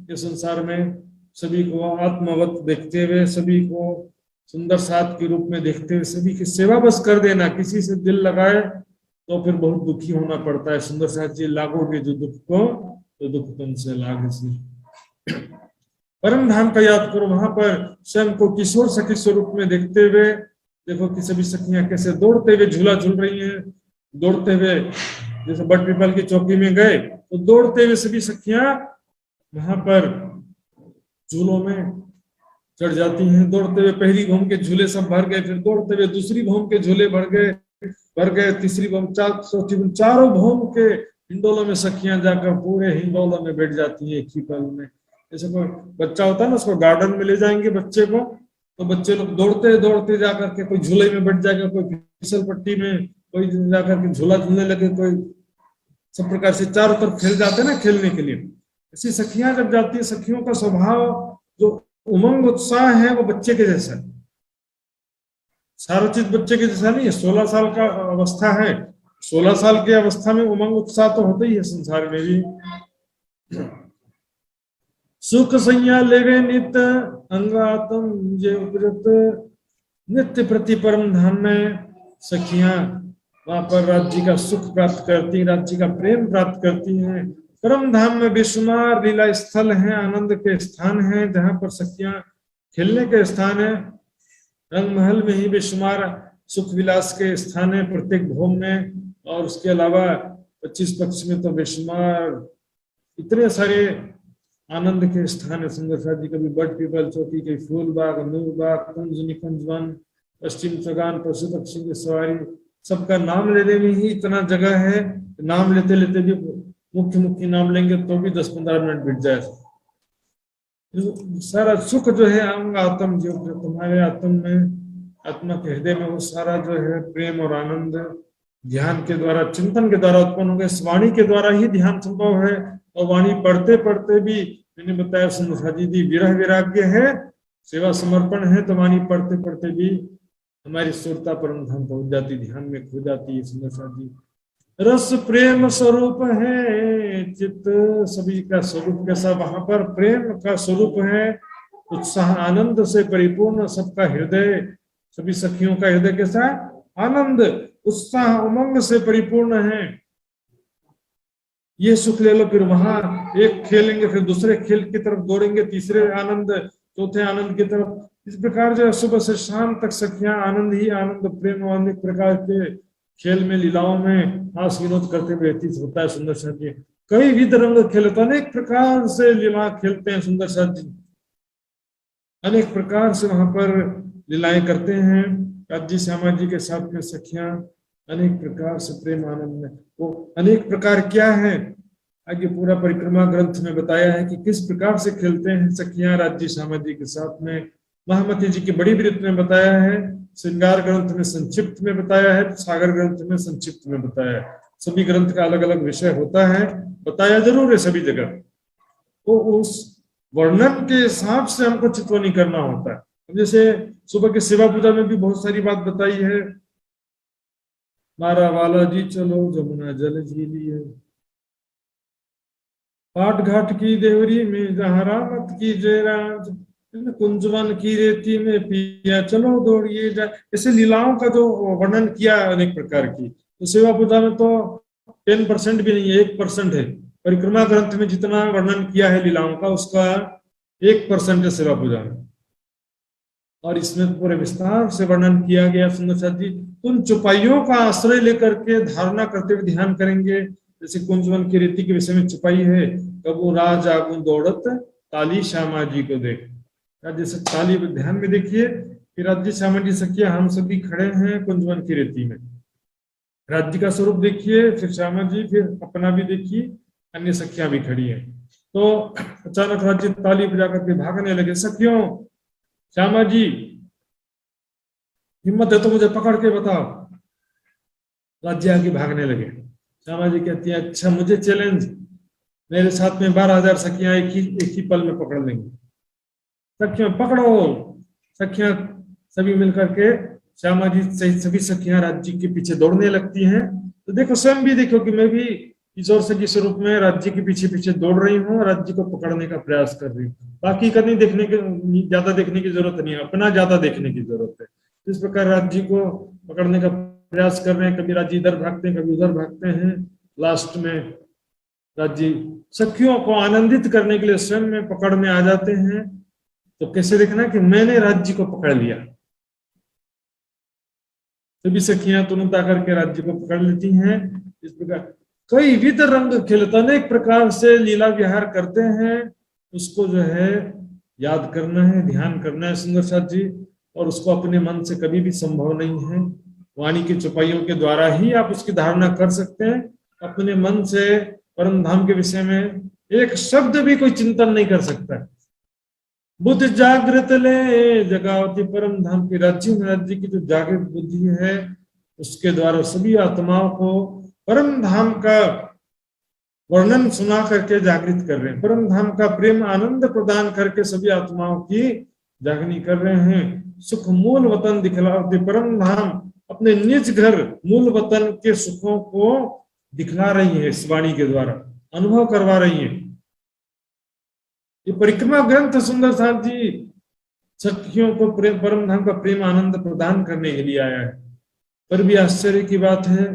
इस संसार में सभी को आत्मवत देखते हुए, सभी को सुंदर साथ के रूप में देखते हुए, सभी की सेवा बस कर देना। किसी से दिल लगाए तो फिर बहुत दुखी होना पड़ता है। सुंदर साथ जी, लागोगे जो दुख को तो दुख तुमसे लागे से। परम धाम का याद करो, वहां पर स्वयं को किशोर सखी स्वरूप में देखते हुए देखो कि सभी सखियां कैसे दौड़ते हुए झूला झूल रही हैं। दौड़ते हुए जैसे बट पीपल की चौकी में गए तो दौड़ते हुए सभी सखियां वहां पर झूलों में चढ़ जाती हैं। दौड़ते हुए पहली घूम के झूले सब भर गए, फिर दौड़ते हुए दूसरी घूम के झूले भर गए, तीसरी घूम, चारों घूम के हिंडोलों में सखियां जाकर पूरे हिंडोलों में बैठ जाती है एक ही पल में। जैसे कोई बच्चा होता है ना, उसको गार्डन में ले जाएंगे बच्चे को, तो बच्चे लोग दौड़ते दौड़ते जाकर के कोई झूले में बैठ जाएगा, कोई फिसल पट्टी में, कोई जाकर के झूला झूलने लगे, कोई सब प्रकार से चारों तरफ खेल जाते हैं ना खेलने के लिए। ऐसी सखियां जब जाती है, सखियों का स्वभाव जो उमंग उत्साह है वो बच्चे के जैसा है। सारा चीज बच्चे के जैसा नहीं है। 16 साल का अवस्था है, 16 साल की अवस्था में उमंग उत्साह तो होता ही है संसार में भी। सुख संज्ञा लेवे नित अंगातम जे उपजत, नित्य प्रति परम धाम में सखियां वहां पर राज्य का सुख प्राप्त करती हैं, राज्य का प्रेम प्राप्त करती हैं। परम धाम में बेशुमार लीला स्थल है, आनंद के स्थान है, जहां पर सखियां खेलने के स्थान है। रंग महल में ही बेशुमार सुख विलास के स्थान है प्रत्येक भोग में, और उसके अलावा 25 पक्ष में तो बेशुमार इतने सारे आनंद के स्थान है। सुंदर सा जी, कभी बट पीपल चौकी, कभी फूल बाग, नूर बाग, कुंज निकुंज वन, पश्चिम चगान, पशु पक्षी की सवारी, सबका नाम लेने में ही इतना जगह है। नाम लेते लेते भी मुख्य नाम लेंगे तो भी 10-15 मिनट बीत जाए। सारा सुख जो है अंग आत्म, जो तुम्हारे आत्म में, आत्मा के हृदय में, वो सारा जो है प्रेम और आनंद ध्यान के द्वारा, चिंतन के द्वारा उत्पन्न हो गए। वाणी के द्वारा ही ध्यान संभव है, और वाणी पढ़ते पढ़ते भी मैंने बताया सुंदर जी विरह वैराग्य है, सेवा समर्पण है, तो वाणी पढ़ते पढ़ते भी हमारी सुरता परम धाम पहुंच जाती, ध्यान में खो जाती है। सुंदर जी रस प्रेम स्वरूप है चित्त, सभी का स्वरूप कैसा, वहां पर प्रेम का स्वरूप है, उत्साह आनंद से परिपूर्ण सबका हृदय, सभी सखियों का हृदय कैसा, आनंद उत्साह उमंग से परिपूर्ण है। ये सुख ले लो, फिर वहां एक खेलेंगे, फिर दूसरे खेल की तरफ दौड़ेंगे, तीसरे आनंद, चौथे आनंद की तरफ। इस प्रकार जो सुबह से शाम तक सखियां आनंद ही आनंद, प्रेम और अनेक प्रकार के खेल में, लीलाओं में हास विनोद करते हुए व्यतीत होता है। सुंदर साथ जी कई विध रंग खेले, तो अनेक प्रकार से लीला खेलते हैं सुंदर साथ जी, अनेक प्रकार से वहां पर लीलाएं करते हैं। राज्य श्यामा जी के साथ में सखियां अनेक प्रकार से प्रेम आनंद में, वो अनेक प्रकार क्या है, आगे पूरा परिक्रमा ग्रंथ में बताया है कि किस प्रकार से खेलते हैं सखियां राज्य सामाजी के साथ में। महामती जी की बड़ी वृत्त में बताया है, श्रृंगार ग्रंथ में संक्षिप्त में बताया है, सागर ग्रंथ में संक्षिप्त में बताया है। सभी ग्रंथ का अलग अलग विषय होता है, बताया जरूर है सभी जगह, तो उस वर्णन के हिसाब से हमको चित्वनी करना होता है। जैसे सुबह के सेवा पूजा में भी बहुत सारी बात बताई है, मारा वाला जी चलो जमुना जल झीलिए, पाट घाट की देवरी में जहाँ रामत की जयराज, कुंजवन की रेती में पिया चलो दौड़िए जा। ऐसे लीलाओं का जो वर्णन किया अनेक प्रकार की, तो सेवा पूजा में तो 10% भी नहीं है, 1% है। परिक्रमा ग्रंथ में जितना वर्णन किया है लीलाओं का, उसका 1% है सेवा पूजा में, और इसमें पूरे विस्तार से वर्णन किया गया। सुंदर साथ जी उन चौपाइयों का आश्रय लेकर के धारणा करते हुए ध्यान करेंगे। जैसे कुंजवन की रीति के विषय में चौपाई है, कब वो राज आगू दौड़त ताली श्यामा जी को देख। जैसे ताली ध्यान में देखिए, फिर राज्य श्यामा जी सखिया हम सभी खड़े हैं कुंजवन की रीति में, राज्य का स्वरूप देखिए, फिर श्यामा जी, फिर अपना भी देखिए, अन्य सखियां भी खड़ी है। तो अचानक राज्य ताली बजा करके भागने लगे, सखियों श्यामा जी हिम्मत है तो मुझे पकड़ के बताओ। राज्य आगे भागने लगे। श्यामा जी कहती है अच्छा मुझे चैलेंज, मेरे साथ में 12,000 सखियां एक ही पल में पकड़ लेंगी। सखियां पकड़ो, सखियां सभी मिलकर के श्यामा जी सहित सभी सखियां राज्य के पीछे दौड़ने लगती हैं। तो देखो स्वयं भी देखो कि मैं भी ईश्वर सखी स्वरूप में राज्य के पीछे पीछे दौड़ रही हूँ, राज्य को पकड़ने का प्रयास कर रही हूँ। बाकी का नहीं देखने के, ज्यादा देखने की जरूरत नहीं है, अपना ज्यादा देखने की जरूरत है। इस प्रकार राज्य को पकड़ने का प्रयास कर रहे हैं, कभी राज्य इधर भागते हैं, कभी उधर भागते हैं। लास्ट में राज्य सखियों को आनंदित करने के लिए स्वयं में पकड़ में आ जाते हैं। तो कैसे देखना कि मैंने राज्य को पकड़ लिया। सभी सखियां तुरंत आकर के राज्य को पकड़ लेती हैं। इस प्रकार कई विध रंग खिलते, अनेक प्रकार से लीला विहार करते हैं। उसको जो है याद करना है, ध्यान करना है सुंदर साथ जी, और उसको अपने मन से कभी भी संभव नहीं है। वाणी की चौपाइयों के द्वारा ही आप उसकी धारणा कर सकते हैं। अपने मन से परम धाम के विषय में एक शब्द भी कोई चिंतन नहीं कर सकता है। बुद्ध जागृत ले जगावती परम धाम की राज्य की जो जागृत बुद्धि है, उसके द्वारा सभी आत्माओं को परम धाम का वर्णन सुना करके जागृत कर रहे हैं। परम धाम का प्रेम आनंद प्रदान करके सभी आत्माओं की जागनी कर रहे हैं। सुख मूल वतन दिखलाते परम धाम अपने निज घर मूल वतन के सुखों को दिखला रही है, इस वाणी के द्वारा अनुभव करवा रही है। ये परिक्रमा ग्रंथ सुंदर साथ जी सखियों को प्रेम परम धाम का प्रेम आनंद प्रदान करने के लिए आया है। पर भी आश्चर्य की बात है,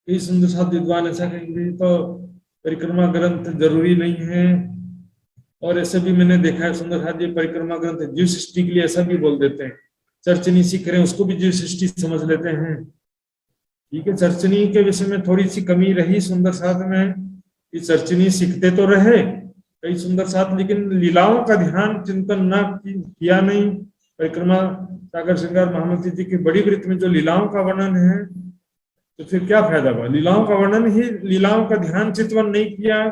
कई सुंदर साथ विद्वान ऐसा कहेंगे तो परिक्रमा ग्रंथ जरूरी नहीं है। और ऐसे भी मैंने देखा है सुंदर साथ जी परिक्रमा ग्रंथ जीव सृष्टि के लिए ऐसा भी बोल देते हैं। चर्चनी सीख रहे हैं उसको भी जीव सृष्टि समझ लेते हैं। ठीक है, चर्चनी के विषय में थोड़ी सी कमी रही सुंदर साथ में कि चर्चनी सीखते तो रहे कई सुंदर साथ, लेकिन लीलाओं का ध्यान चिंतन न किया नहीं। परिक्रमा सागर श्रृंगार महामती जी की बड़ी वृत्त में जो लीलाओं का वर्णन है, तो फिर क्या फायदा हुआ? लीलाओं का वर्णन ही, लीलाओं का ध्यान चितवन नहीं किया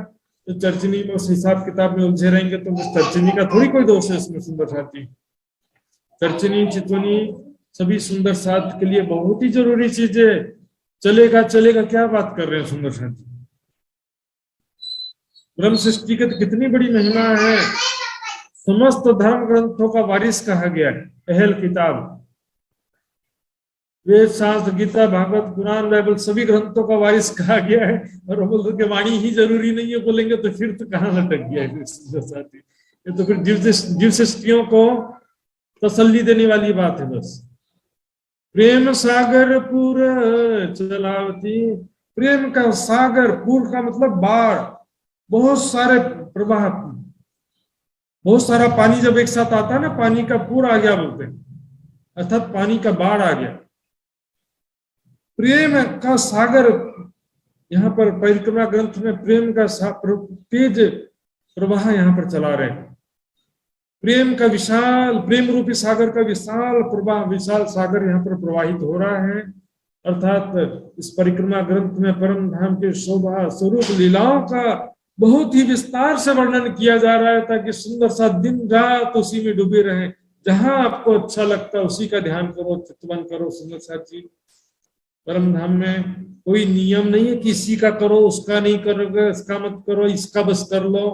तो चर्चनी में उस हिसाब किताब में उलझे रहेंगे। तो उस चर्चनी का थोड़ी कोई दोष है इसमें सुंदर साथी। चर्चनी चितवनी सभी सुंदर साथ के लिए बहुत ही जरूरी चीज है। चलेगा चलेगा क्या बात कर रहे हैं सुंदर साथी। ब्रह्म सृष्टि की कितनी बड़ी महिमा है। समस्त धर्म ग्रंथों का वारिस कहा गया है, पहल किताब। वेद शास्त्र गीता भागवत पुराण बाइबल सभी ग्रंथों का वारिस कहा गया है। और हम बोलते कि वाणी ही जरूरी नहीं है बोलेंगे तो फिर तो कहाँ लटक गया है साथी। ये तो फिर जीव सृष्टियों को तसल्ली देने वाली बात है। बस प्रेम सागर पूर चलावती, प्रेम का सागर, पूर का मतलब बाढ़, बहुत सारे प्रवाह, बहुत सारा पानी जब एक साथ आता है ना, पानी का पूर आ गया बोलते हैं, अर्थात पानी का बाढ़ आ गया। प्रेम का सागर, यहाँ पर परिक्रमा ग्रंथ में प्रेम का तेज प्रवाह यहाँ पर चला रहे हैं। प्रेम का विशाल, प्रेम रूपी सागर का विशाल प्रवाह, विशाल सागर यहाँ पर प्रवाहित हो रहा है। अर्थात इस परिक्रमा ग्रंथ में परम धाम के शोभा स्वरूप लीलाओं का बहुत ही विस्तार से वर्णन किया जा रहा है, ताकि सुंदर सा दिन रात उसी में डूबे रहें। जहां आपको अच्छा लगता है उसी का ध्यान करो, चितवन करो। सुंदर सा चीज परम धाम में कोई नियम नहीं है कि इसी का करो, उसका नहीं करोगे, इसका मत करो, इसका बस कर लो।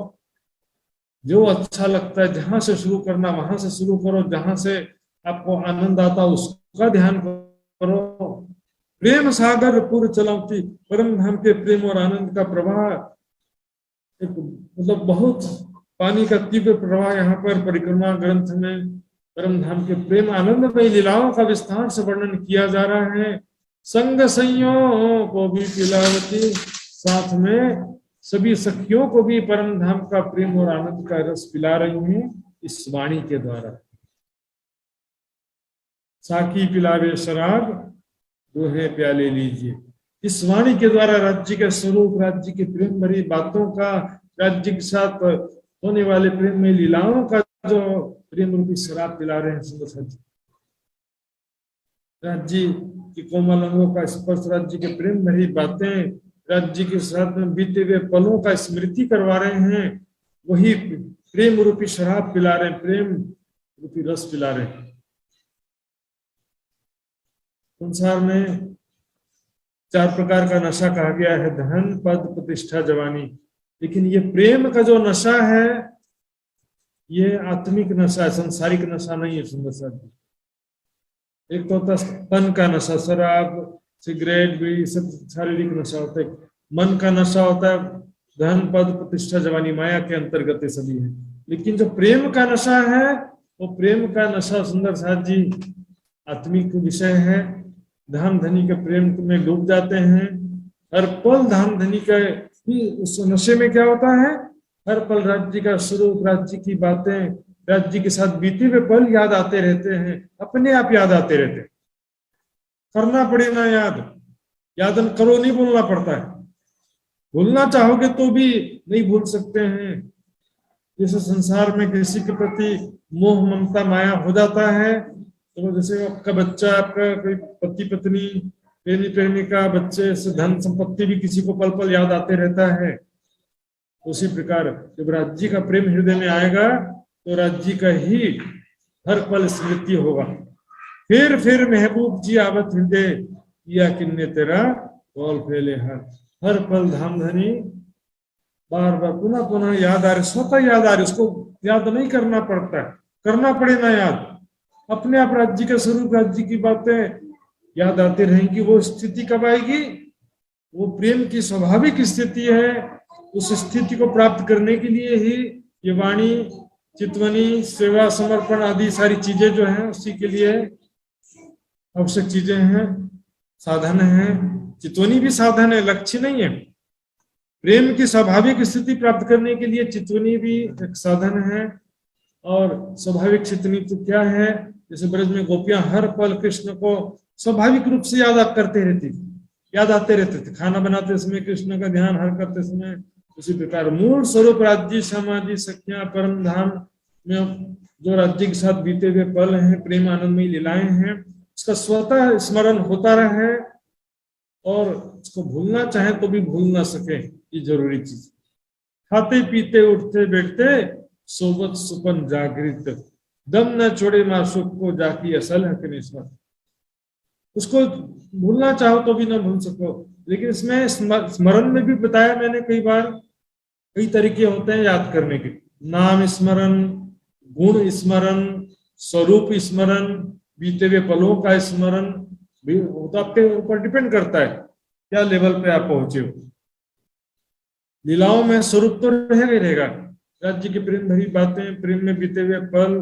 जो अच्छा लगता है जहां से शुरू करना वहां से शुरू करो, जहां से आपको आनंद आता उसका ध्यान करो। प्रेम सागर पूर्व चलावती, परम धाम के प्रेम और आनंद का प्रवाह एक मतलब बहुत पानी का तीव्र प्रवाह यहाँ पर परिक्रमा ग्रंथ में परम धाम के प्रेम आनंदमय लीलाओं का विस्तार से वर्णन किया जा रहा है। संग संयोग को भी पिलावती, साथ में सभी सखियों को भी परम धाम का प्रेम और आनंद का रस पिला रही हैं इस वाणी के द्वारा। साकी पिलावे शराब, दोहे प्याले लीजिए। इस वाणी के द्वारा राज्य के स्वरूप, राज्य की प्रेम भरी बातों का, राज्य के साथ होने वाले प्रेम में लीलाओं का जो प्रेम रूपी शराब पिला रहे हैं सुंदर सच। राज्य की कोमल अंगों का स्पर्श, राज्य के प्रेम भरी बातें, राज्य के साथ में बीते हुए पलों का स्मृति करवा रहे हैं, वही प्रेम रूपी शराब पिला रहे हैं, प्रेम रूपी रस पिला रहे हैं। संसार में 4 प्रकार का नशा कहा गया है, धन, पद, प्रतिष्ठा, जवानी। लेकिन ये प्रेम का जो नशा है ये आत्मिक नशा है, सांसारिक नशा नहीं है। सुंदर सा एक तो होता है तन का नशा, शराब, सिगरेट, बीड़ी, सब शारीरिक नशा होता है। मन का नशा होता है धन, पद, प्रतिष्ठा, जवानी, माया के अंतर्गत सभी है। लेकिन जो प्रेम का नशा है वो प्रेम का नशा सुंदर साथ जी आत्मिक विषय है। धाम धनी के प्रेम में डूब जाते हैं। हर पल धाम धनी का ही उस नशे में क्या होता है, हर पल राज्य का स्वरूप, राज्य की बातें, राज्य के साथ बीते हुए पल याद आते रहते हैं, अपने आप याद आते रहते हैं। करना पड़े ना याद करो नहीं बोलना पड़ता है। भूलना चाहोगे तो भी नहीं भूल सकते हैं। जैसे संसार में किसी के प्रति मोह ममता माया हो जाता है, तो जैसे आपका बच्चा, आपका कोई पति पत्नी, प्रेमी प्रेमिका, बच्चे से धन संपत्ति भी किसी को पल पल याद आते रहता है। उसी प्रकार जब राज्य का प्रेम हृदय में आएगा तो राज्य का ही हर पल स्मृति होगा। फिर महबूब जी आवत हृदय, या किन्ने तेरा बोल फैले हर पल धाम धनी बार बार पुनः पुनः याद आ रही, स्वतः याद आ रही, उसको याद नहीं करना पड़ता है, करना पड़े ना याद, अपने आप राज्य के स्वरूप, राज्य की बातें याद आती रहेंगी। वो स्थिति कब आएगी, वो प्रेम की स्वाभाविक स्थिति है। उस स्थिति को प्राप्त करने के लिए ही ये वाणी, चितवनी, सेवा, समर्पण आदि सारी चीजें जो हैं उसी के लिए आवश्यक चीजें हैं, साधन है। चितवनी भी साधन है, लक्ष्य नहीं है। प्रेम की स्वाभाविक स्थिति प्राप्त करने के लिए चितवनी भी एक साधन है। और स्वाभाविक चितवनी तो क्या है, जैसे ब्रज में गोपियां हर पल कृष्ण को स्वाभाविक रूप से याद आते रहते थे। खाना बनाते समय कृष्ण का ध्यान, हर करते समय। उसी प्रकार मूल स्वरूप राज्य, समाधि, सख्या, परम धाम में जो राज्य के साथ बीते हुए पल हैं, प्रेम आनंदमय लीलाएं हैं, उसका स्वतः स्मरण होता रहे और उसको भूलना चाहे तो भी भूल ना सके, ये जरूरी चीज। खाते पीते उठते बैठते सोबत सुपन जागृत, दम न छोड़े मासूक को जाकी असल हकनेश्वर। उसको भूलना चाहो तो भी ना भूल सको। लेकिन इसमें स्मरण में भी बताया मैंने कई बार, कई तरीके होते हैं याद करने के। नाम स्मरण, गुण स्मरण, स्वरूप स्मरण, बीते हुए पलों का स्मरण भी तो आपके ऊपर डिपेंड करता है क्या लेवल पे आप पहुंचे हो। लीलाओं में स्वरूप तो रहेगा ही रहेगा, राज्य की प्रेम भरी बातें, प्रेम में बीते हुए पल,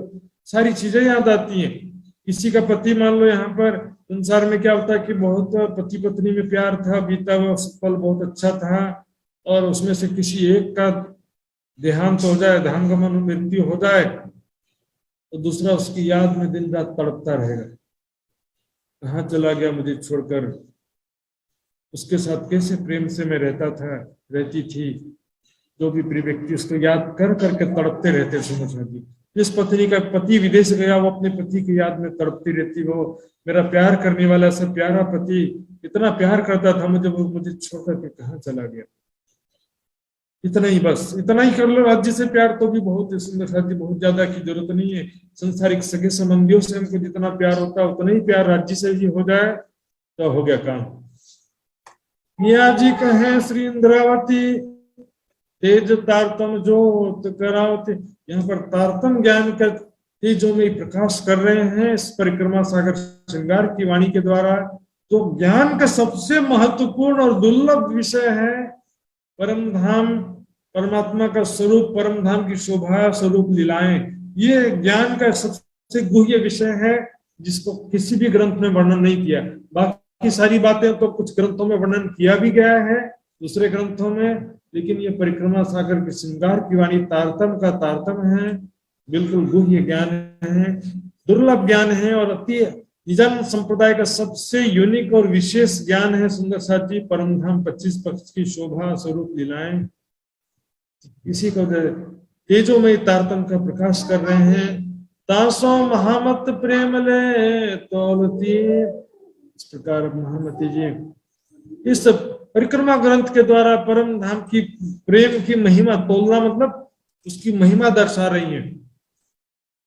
सारी चीजें याद आती हैं। किसी का पति, मान लो यहाँ पर संसार में क्या होता है कि बहुत पति पत्नी में प्यार था, बीता हुआ पल बहुत अच्छा था, और उसमें से किसी एक का देहांत हो जाए, धामगमन मृत्यु हो जाए, तो दूसरा उसकी याद में दिन रात तड़पता रहेगा, कहाँ चला गया मुझे छोड़कर, उसके साथ कैसे प्रेम से मैं रहता था, रहती थी। जो भी प्रिय व्यक्ति उसको याद कर करके तड़पते रहते। समझ जिस पत्नी का पति विदेश गया वो अपने पति की याद में तड़पती रहती, वो मेरा प्यार करने वाला सब प्यारा पति इतना प्यार करता था मुझे, वो मुझे छोड़कर के कहाँ चला गया। इतना ही, बस इतना ही कर लो राज्य से प्यार, तो भी बहुत सुंदर साथी, बहुत ज्यादा की जरूरत नहीं है। संसारिक सगे संबंधियों से हमको जितना प्यार होता है उतना ही प्यार राज्य से भी हो जाए तो हो गया काम। मिया जी कहे श्री इंद्रावती तेज तारतम जो करावती, यहाँ पर तारतम ज्ञान का तेजों में प्रकाश कर रहे हैं इस परिक्रमा सागर श्रृंगार की वाणी के द्वारा। तो ज्ञान का सबसे महत्वपूर्ण और दुर्लभ विषय है परम धाम, परमात्मा का स्वरूप, परम धाम की शोभा स्वरूप लीलाएं। ये ज्ञान का सबसे गुह्य विषय है जिसको किसी भी ग्रंथ में वर्णन नहीं किया। बाकी सारी बातें तो कुछ ग्रंथों में वर्णन किया भी गया है दूसरे ग्रंथों में, लेकिन ये परिक्रमा सागर के श्रृंगार की वाणी तारतम का तारतम है, बिल्कुल गुह्य ज्ञान है, दुर्लभ ज्ञान है और अति निजन संप्रदाय का सबसे यूनिक और विशेष ज्ञान है। सुंदर साथ जी परम धाम 25 पक्ष की शोभा स्वरूप लीलाएं इसी को तेजो में तारतम का प्रकाश कर रहे हैं। तासो महामत प्रेम ले तौलती, इस प्रकार महामती जी इस परिक्रमा ग्रंथ के द्वारा परम धाम की प्रेम की महिमा तोलना, मतलब उसकी महिमा दर्शा रही है,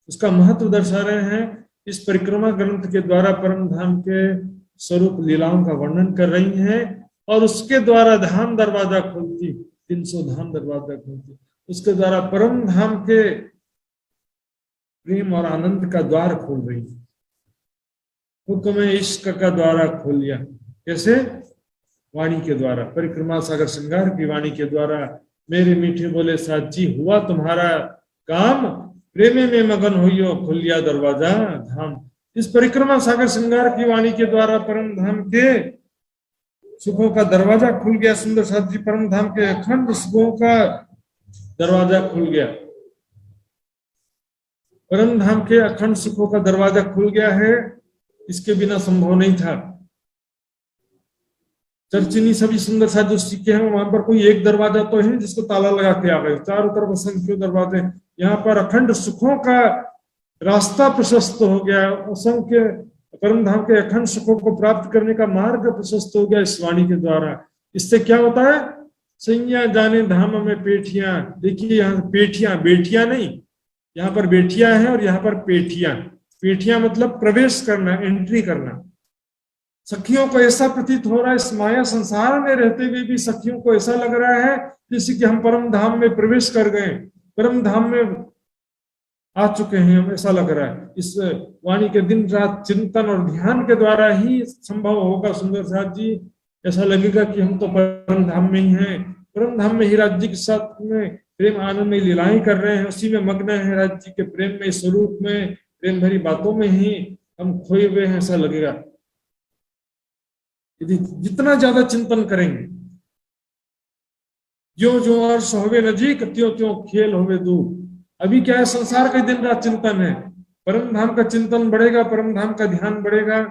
उसका महत्व दर्शा रहे हैं। इस परिक्रमा ग्रंथ के द्वारा परम धाम के स्वरूप लीलाओं का वर्णन कर रही हैं और उसके द्वारा धाम दरवाजा खोलती, 300 धाम दरवाजा खोलती, उसके द्वारा परम धाम के प्रेम और आनंद का द्वार खोल रही है। हुक्म इश्क का द्वारा खोल लिया, कैसे? वाणी के द्वारा, परिक्रमा सागर श्रृंगार की वाणी के द्वारा। मेरे मीठे बोले साची हुआ तुम्हारा काम, प्रेमे में मगन होइयो खुल लिया दरवाजा धाम। इस परिक्रमा सागर श्रृंगार की वाणी के द्वारा परम धाम के सुखों का दरवाजा खुल गया। सुंदर साथ जी परम धाम के अखंड सुखों का दरवाजा खुल गया, परम धाम के अखंड सुखों का दरवाजा खुल गया है, इसके बिना संभव नहीं था। चर्चिनी सभी सुंदर साथ जो सीखे हैं वहां पर कोई एक दरवाजा तो है जिसको ताला लगा के आ गए, चारों तरफ असंख्य दरवाजे। यहाँ पर अखंड सुखों का रास्ता प्रशस्त हो गया, असंख्य परम धाम के अखंड सुखों को प्राप्त करने का मार्ग प्रशस्त हो गया इस वाणी के द्वारा। इससे क्या होता है? सैया जाने धाम में पेठियां, देखिए यहाँ पेठियां, बेटियां नहीं, यहाँ पर बेटियां हैं और यहाँ पर पेठियां। पेठियां मतलब प्रवेश करना, एंट्री करना। सखियों को ऐसा प्रतीत हो रहा है इस माया संसार में रहते हुए भी सखियों को ऐसा लग रहा है जैसे कि हम परम धाम में प्रवेश कर गए, परम धाम में आ चुके हैं हम, ऐसा लग रहा है। इस वाणी के दिन रात चिंतन और ध्यान के द्वारा ही संभव होगा। सुंदर साथ जी ऐसा लगेगा कि हम तो परम धाम में ही हैं, परम धाम में ही राज्य के साथ में प्रेम आनंद में लीलाएं कर रहे हैं, उसी में मग्न है, राज्य के प्रेम में, स्वरूप में, प्रेम भरी बातों में ही हम खोए हुए हैं, ऐसा लगेगा। यदि जितना ज्यादा चिंतन करेंगे, जो जो अर्श होवे नजीक त्यों त्यों खेल होवे दूर। अभी क्या है, संसार का दिन रात चिंतन है, परम धाम का चिंतन बढ़ेगा, परम धाम का ध्यान बढ़ेगा।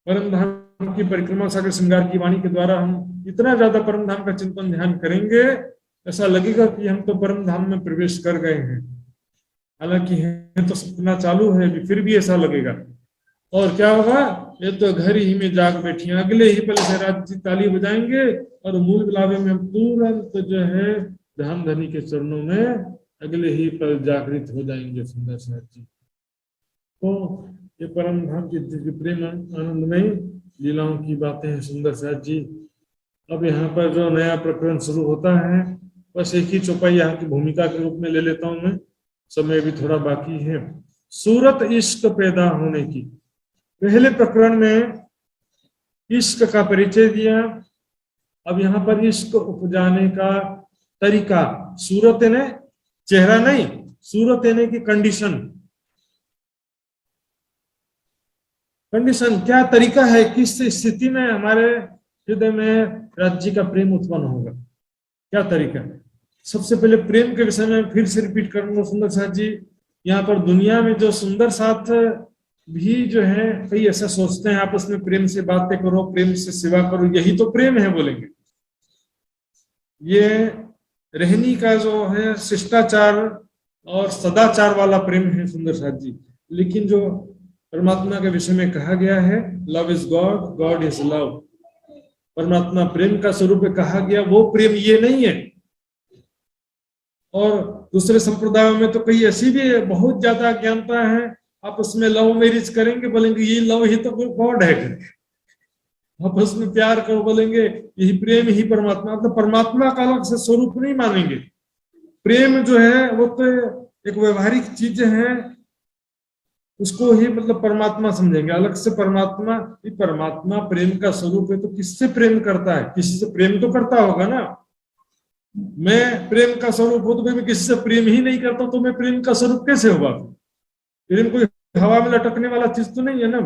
परम धाम की परिक्रमा सागर श्रृंगार की वाणी के द्वारा हम इतना ज्यादा परम धाम का चिंतन ध्यान करेंगे, ऐसा लगेगा कि हम तो परम धाम में प्रवेश कर गए हैं। हालांकि है तो सपना चालू है, फिर भी ऐसा लगेगा। और क्या होगा? ये तो घर ही में जाग बैठी हैं, अगले ही पल से राज्य ताली बजाएंगे और मूल बिलावे में हम तुरंत जो है धाम धनी के चरणों में अगले ही पल जागृत हो जाएंगे। सुंदर साथ जी तो ये परम धाम की प्रेम आनंदमय लीलाओं की बातें हैं। सुंदर साथ जी अब यहाँ पर जो नया प्रकरण शुरू होता है, बस एक ही चौपाई यहाँ की भूमिका के रूप में ले लेता हूं मैं, समय भी थोड़ा बाकी है। सूरत इश्क पैदा होने की, पहले प्रकरण में इश्क का परिचय दिया, अब यहाँ पर इश्क उपजाने का तरीका, सूरत यानी चेहरा नहीं, सूरत यानी की कंडीशन। कंडीशन क्या तरीका है, किस स्थिति में हमारे हृदय में राज्य का प्रेम उत्पन्न होगा, क्या तरीका है। सबसे पहले प्रेम के विषय में फिर से रिपीट करूंगा। सुंदर साथ जी यहाँ पर दुनिया में जो सुंदर साथ भी जो है कई ऐसा सोचते हैं आपस में, प्रेम से बातें करो, प्रेम से सेवा करो, यही तो प्रेम है बोलेंगे। ये रहनी का जो है शिष्टाचार और सदाचार वाला प्रेम है सुंदर साथ जी। लेकिन जो परमात्मा के विषय में कहा गया है, love is God, God is love, परमात्मा प्रेम का स्वरूप कहा गया, वो प्रेम ये नहीं है। और दूसरे संप्रदायों में तो कई ऐसी भी बहुत ज्यादा अज्ञानता है, आपस में लव मैरिज करेंगे, बोलेंगे ये लव ही तो गॉड है, आपस में प्यार करो, बोलेंगे यही प्रेम ही परमात्मा, मतलब परमात्मा का अलग से स्वरूप नहीं मानेंगे। प्रेम जो है वो तो एक व्यवहारिक चीज है, उसको ही मतलब परमात्मा समझेंगे, अलग से परमात्मा, परमात्मा प्रेम का स्वरूप है तो किससे प्रेम करता है, किसी से प्रेम तो करता होगा ना। मैं प्रेम का स्वरूप हूं तो मैं किसी से प्रेम ही नहीं करता, तो मैं प्रेम का स्वरूप कैसे होगा? प्रेम कोई हवा में लटकने वाला चीज तो नहीं है ना।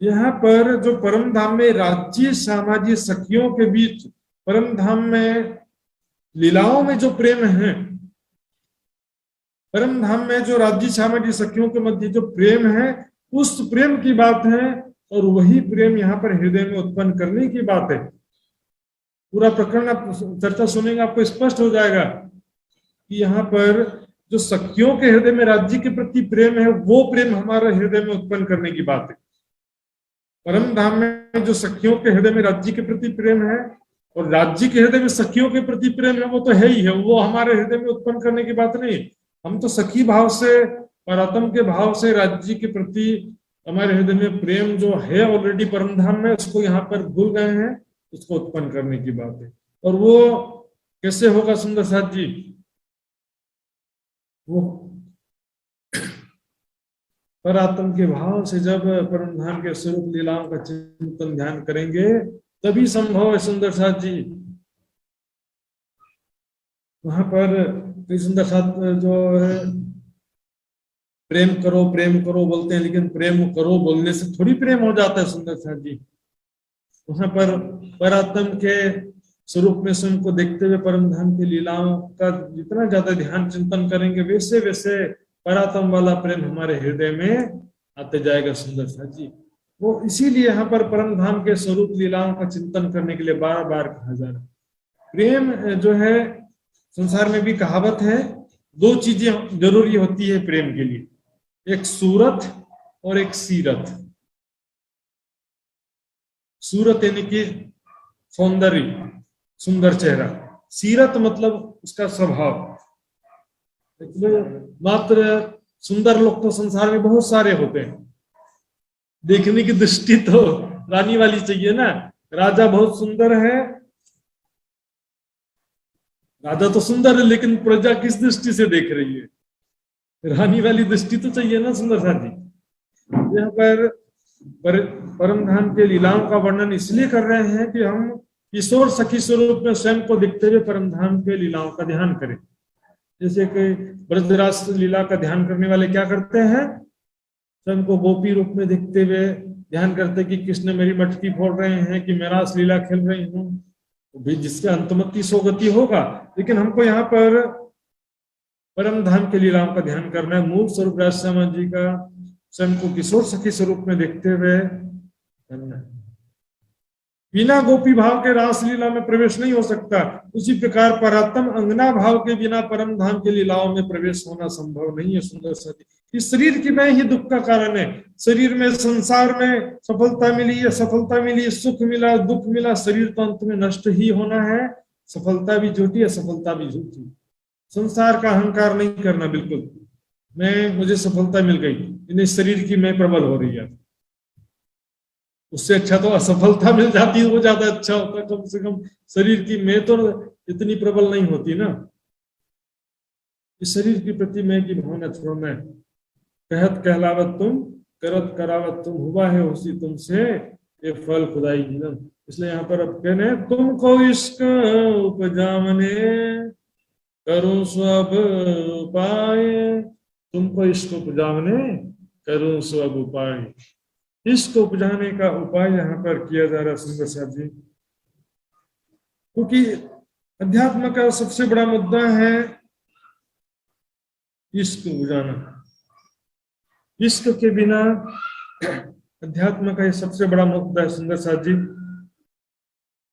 यहाँ पर जो परम धाम में राज्य सामाजिक सखियों के बीच, परम धाम में लीलाओं में जो प्रेम है, परम धाम में जो राज्य सामाजिक सखियों के मध्य जो प्रेम है, उस प्रेम की बात है, और वही प्रेम यहाँ पर हृदय में उत्पन्न करने की बात है। पूरा प्रकरण आप चर्चा सुनेंगे, आपको स्पष्ट हो जाएगा कि यहाँ पर जो सखियों के हृदय में राज्य के प्रति प्रेम है, वो प्रेम हमारे हृदय में उत्पन्न करने की बात है। परम धाम में जो सखियों के हृदय में राज्य के प्रति प्रेम है, और राज्य के हृदय में सखियों के प्रति प्रेम है, वो तो है ही है, वो हमारे हृदय में उत्पन्न करने की बात नहीं। हम तो सखी भाव से, परात्म के भाव से राज्य के प्रति हमारे हृदय में प्रेम जो है ऑलरेडी परम धाम में, उसको यहाँ पर भूल गए हैं, उसको उत्पन्न करने की बात है। और वो कैसे होगा सुंदर साथ जी? वो परात्म के भाव से जब परम धाम के स्वरूप लीलाओं का चिंतन ध्यान करेंगे, तभी संभव है सुंदर साथ जी। वहां पर सुंदर साथ जो है प्रेम करो बोलते हैं, लेकिन प्रेम करो बोलने से थोड़ी प्रेम हो जाता है सुंदर साथ जी। वहां पर परात्म के स्वरूप में स्वयं को देखते हुए परम धाम की लीलाओं का जितना ज्यादा ध्यान चिंतन करेंगे, वैसे वैसे परात्म वाला प्रेम हमारे हृदय में आते जाएगा सुंदर साथ जी। वो इसीलिए यहाँ पर परम धाम के स्वरूप लीलाओं का चिंतन करने के लिए बार बार कहा जा रहा है। प्रेम जो है, संसार में भी कहावत है, दो चीजें जरूरी होती है प्रेम के लिए, एक सूरत और एक सीरत। सूरत यानी कि सौंदर्य, सुंदर चेहरा, सीरत मतलब उसका स्वभाव। मात्र सुंदर लोग तो संसार में बहुत सारे होते हैं, देखने की दृष्टि तो रानी वाली चाहिए ना। राजा बहुत सुंदर है, राजा तो सुंदर है, लेकिन प्रजा किस दृष्टि से देख रही है? रानी वाली दृष्टि तो चाहिए ना सुंदर साथ जी। यहाँ पर परम धाम के लीलाओं का वर्णन इसलिए कर रहे हैं कि हम किशोर सखी स्वरूप में स्वयं को देखते हुए परम धाम के लीलाओं का ध्यान करें। जैसे कि ब्रजराज लीला का ध्यान करने वाले क्या करते हैं, स्वयं को गोपी रूप में देखते हुए ध्यान करते कि कृष्ण मेरी मटकी फोड़ रहे हैं, कि मैं रास लीला खेल रही हूँ, भी जिसके अंतमति सोगति होगा। लेकिन हमको यहाँ पर परम धाम के लीलाओं का ध्यान करना है, मूल स्वरूप राजश्यामा जी का स्वयं को किशोर सखी स्वरूप में देखते हुए करना है। बिना गोपी भाव के रास लीला में प्रवेश नहीं हो सकता। उसी प्रकार परात्म अंगना भाव के बिना परम धाम के लीलाओं में प्रवेश होना संभव नहीं है सुंदर साथी। इस शरीर की मैं ही दुख का कारण है। शरीर में, संसार में सफलता मिली, असफलता मिली, सुख मिला, दुख मिला, शरीर तो अंत में नष्ट ही होना है। सफलता भी झूठी, असफलता भी झूठी। संसार का अहंकार नहीं करना बिल्कुल, मुझे सफलता मिल गई, इन्हें शरीर की मैं प्रबल हो रही है। उससे अच्छा तो असफलता मिल जाती है, वो ज्यादा अच्छा होता। कम से कम शरीर की मैं तो इतनी प्रबल नहीं होती ना। इस शरीर के प्रति मैं की भावना छोड़ना है। कहत कहलावत तुम, करत करावत तुम, हुआ है उसी तुमसे, ये फल खुदाई जीवन। इसलिए यहाँ पर अब कहने, तुमको इश्क उपजामने करूं सब उपाय, तुमको इश्क उपजामने करूं सब उपाय। इश्क उपजाने का उपाय यहाँ पर किया जा रहा है सुंदर साहब जी, क्योंकि अध्यात्म का सबसे बड़ा मुद्दा है इश्क उपजाना। इश्क के बिना अध्यात्म का ये सबसे बड़ा मुद्दा है सुंदर साहब जी।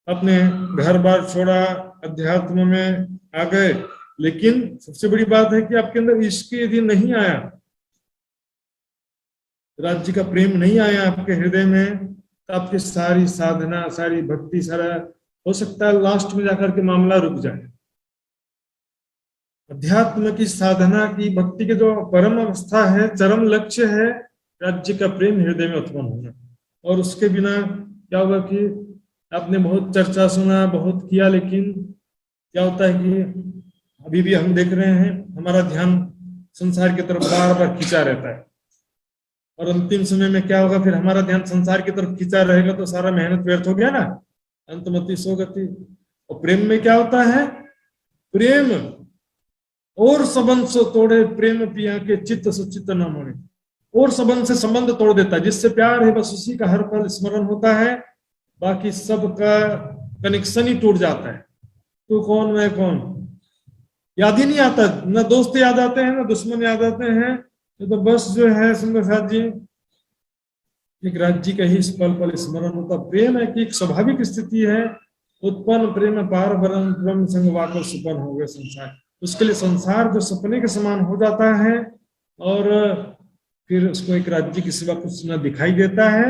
अपने घर बार छोड़ा, अध्यात्म में आ गए, लेकिन सबसे बड़ी बात है कि आपके अंदर इश्क यदि नहीं आया, राज्य का प्रेम नहीं आया आपके हृदय में, तो आपकी सारी साधना, सारी भक्ति, सारा हो सकता है लास्ट में जाकर के मामला रुक जाए। अध्यात्म की साधना की, भक्ति के जो परम अवस्था है, चरम लक्ष्य है राज्य का प्रेम हृदय में उत्पन्न होना। और उसके बिना क्या होगा कि आपने बहुत चर्चा सुना, बहुत किया, लेकिन क्या होता है कि अभी भी हम देख रहे हैं हमारा ध्यान संसार की तरफ बार बार खींचा रहता है, और अंतिम समय में क्या होगा, फिर हमारा ध्यान संसार की तरफ खींचा रहेगा तो सारा मेहनत व्यर्थ हो गया ना, अंतमति सोगति। और प्रेम में क्या होता है, प्रेम और संबंध से तोड़े प्रेम पिया के चित्त सुचित न मोड़े, और संबंध से संबंध तोड़ देता है। जिससे प्यार है बस उसी का हर पल स्मरण होता है, बाकी सबका कनेक्शन ही टूट जाता है। तू कौन मैं कौन याद ही नहीं आता, न दोस्त याद आते हैं न दुश्मन याद आते हैं। तो बस जो है सुंदर साथ जी, एक राज्य का ही पल पल स्मरण होता। प्रेम है कि एक स्वाभाविक स्थिति है, उत्पन्न प्रेम पार ब्रह्म संग वाकर सुपन हो गए संसार। उसके लिए संसार जो सपने के समान हो जाता है, और फिर उसको एक राज्य के सिवा कुछ न दिखाई देता है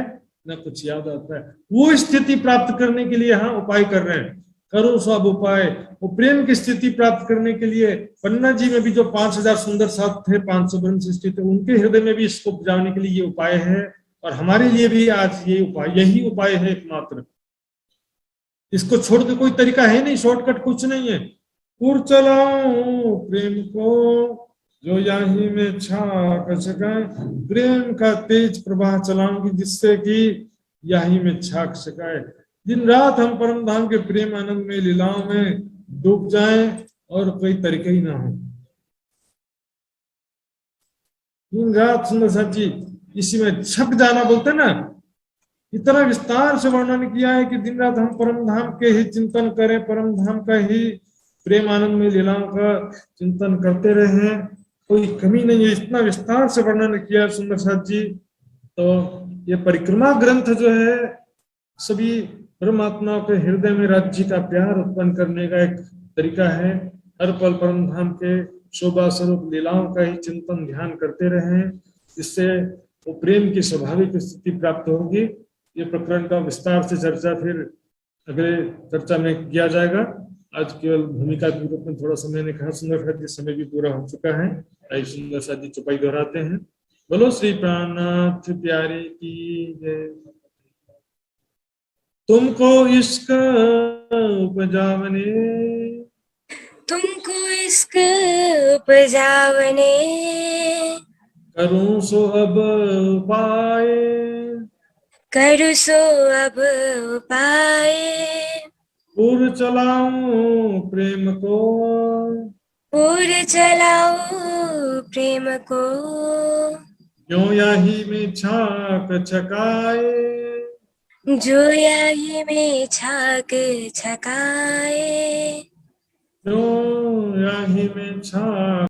न कुछ याद आता है। वो स्थिति प्राप्त करने के लिए यहाँ उपाय कर रहे हैं, करो सब उपाय। वो प्रेम की स्थिति प्राप्त करने के लिए पन्ना जी में भी जो 5000 सुंदर साथ थे, 500 ब्रह्म सृष्टि थे, उनके हृदय में भी इसको उपजाने के लिए ये उपाय है, और हमारे लिए भी आज ये उपाय, यही उपाय है एकमात्र। इसको छोड़ के कोई तरीका है नहीं, शॉर्टकट कुछ नहीं है। पुर चलाऊं प्रेम को जो यही में छाक सकाए, प्रेम का तेज प्रवाह चलाऊंगी जिससे कि यही में छाक सकाए। दिन रात हम परम धाम के प्रेम आनंद में, लीलाओं में डूब जाएं और कोई तरीका ही ना हो। दिन रात सुंदर साथ जी इसी में छक जाना बोलते ना, इतना विस्तार से वर्णन किया है कि दिन रात हम परम धाम के ही चिंतन करें, परम धाम का ही प्रेम आनंद में लीलाओं का चिंतन करते रहे, कोई कमी नहीं है। इतना विस्तार से वर्णन किया सुंदर साथ जी। तो ये परिक्रमा ग्रंथ जो है सभी परमात्मा के हृदय में राज्य का प्यार उत्पन्न करने का एक तरीका है। हर पल परम धाम के शोभा स्वरूप लीलाओं का ही चिंतन ध्यान करते रहें, इससे वो प्रेम की स्वाभाविक स्थिति प्राप्त होगी। ये प्रकरण का विस्तार से चर्चा फिर अगले चर्चा में किया जाएगा। आज केवल भूमिका के रूप में थोड़ा समय ने कहा। सुंदर साथ जी समय भी पूरा हो चुका है, आई सुंदर साथ जी चौपाई दोहराते हैं। बोलो श्री प्राणनाथ प्यारे की जय। तुमको इश्क उपजावने, तुमको इश्क उपजावने, करूं सो अब उपाय, करूं सो अब उपाय। पुर चलाऊं प्रेम को, पुर चलाऊं प्रेम को, जो यही में छाक छकाए, जो यही में छाक छकाए, जो यही में छाक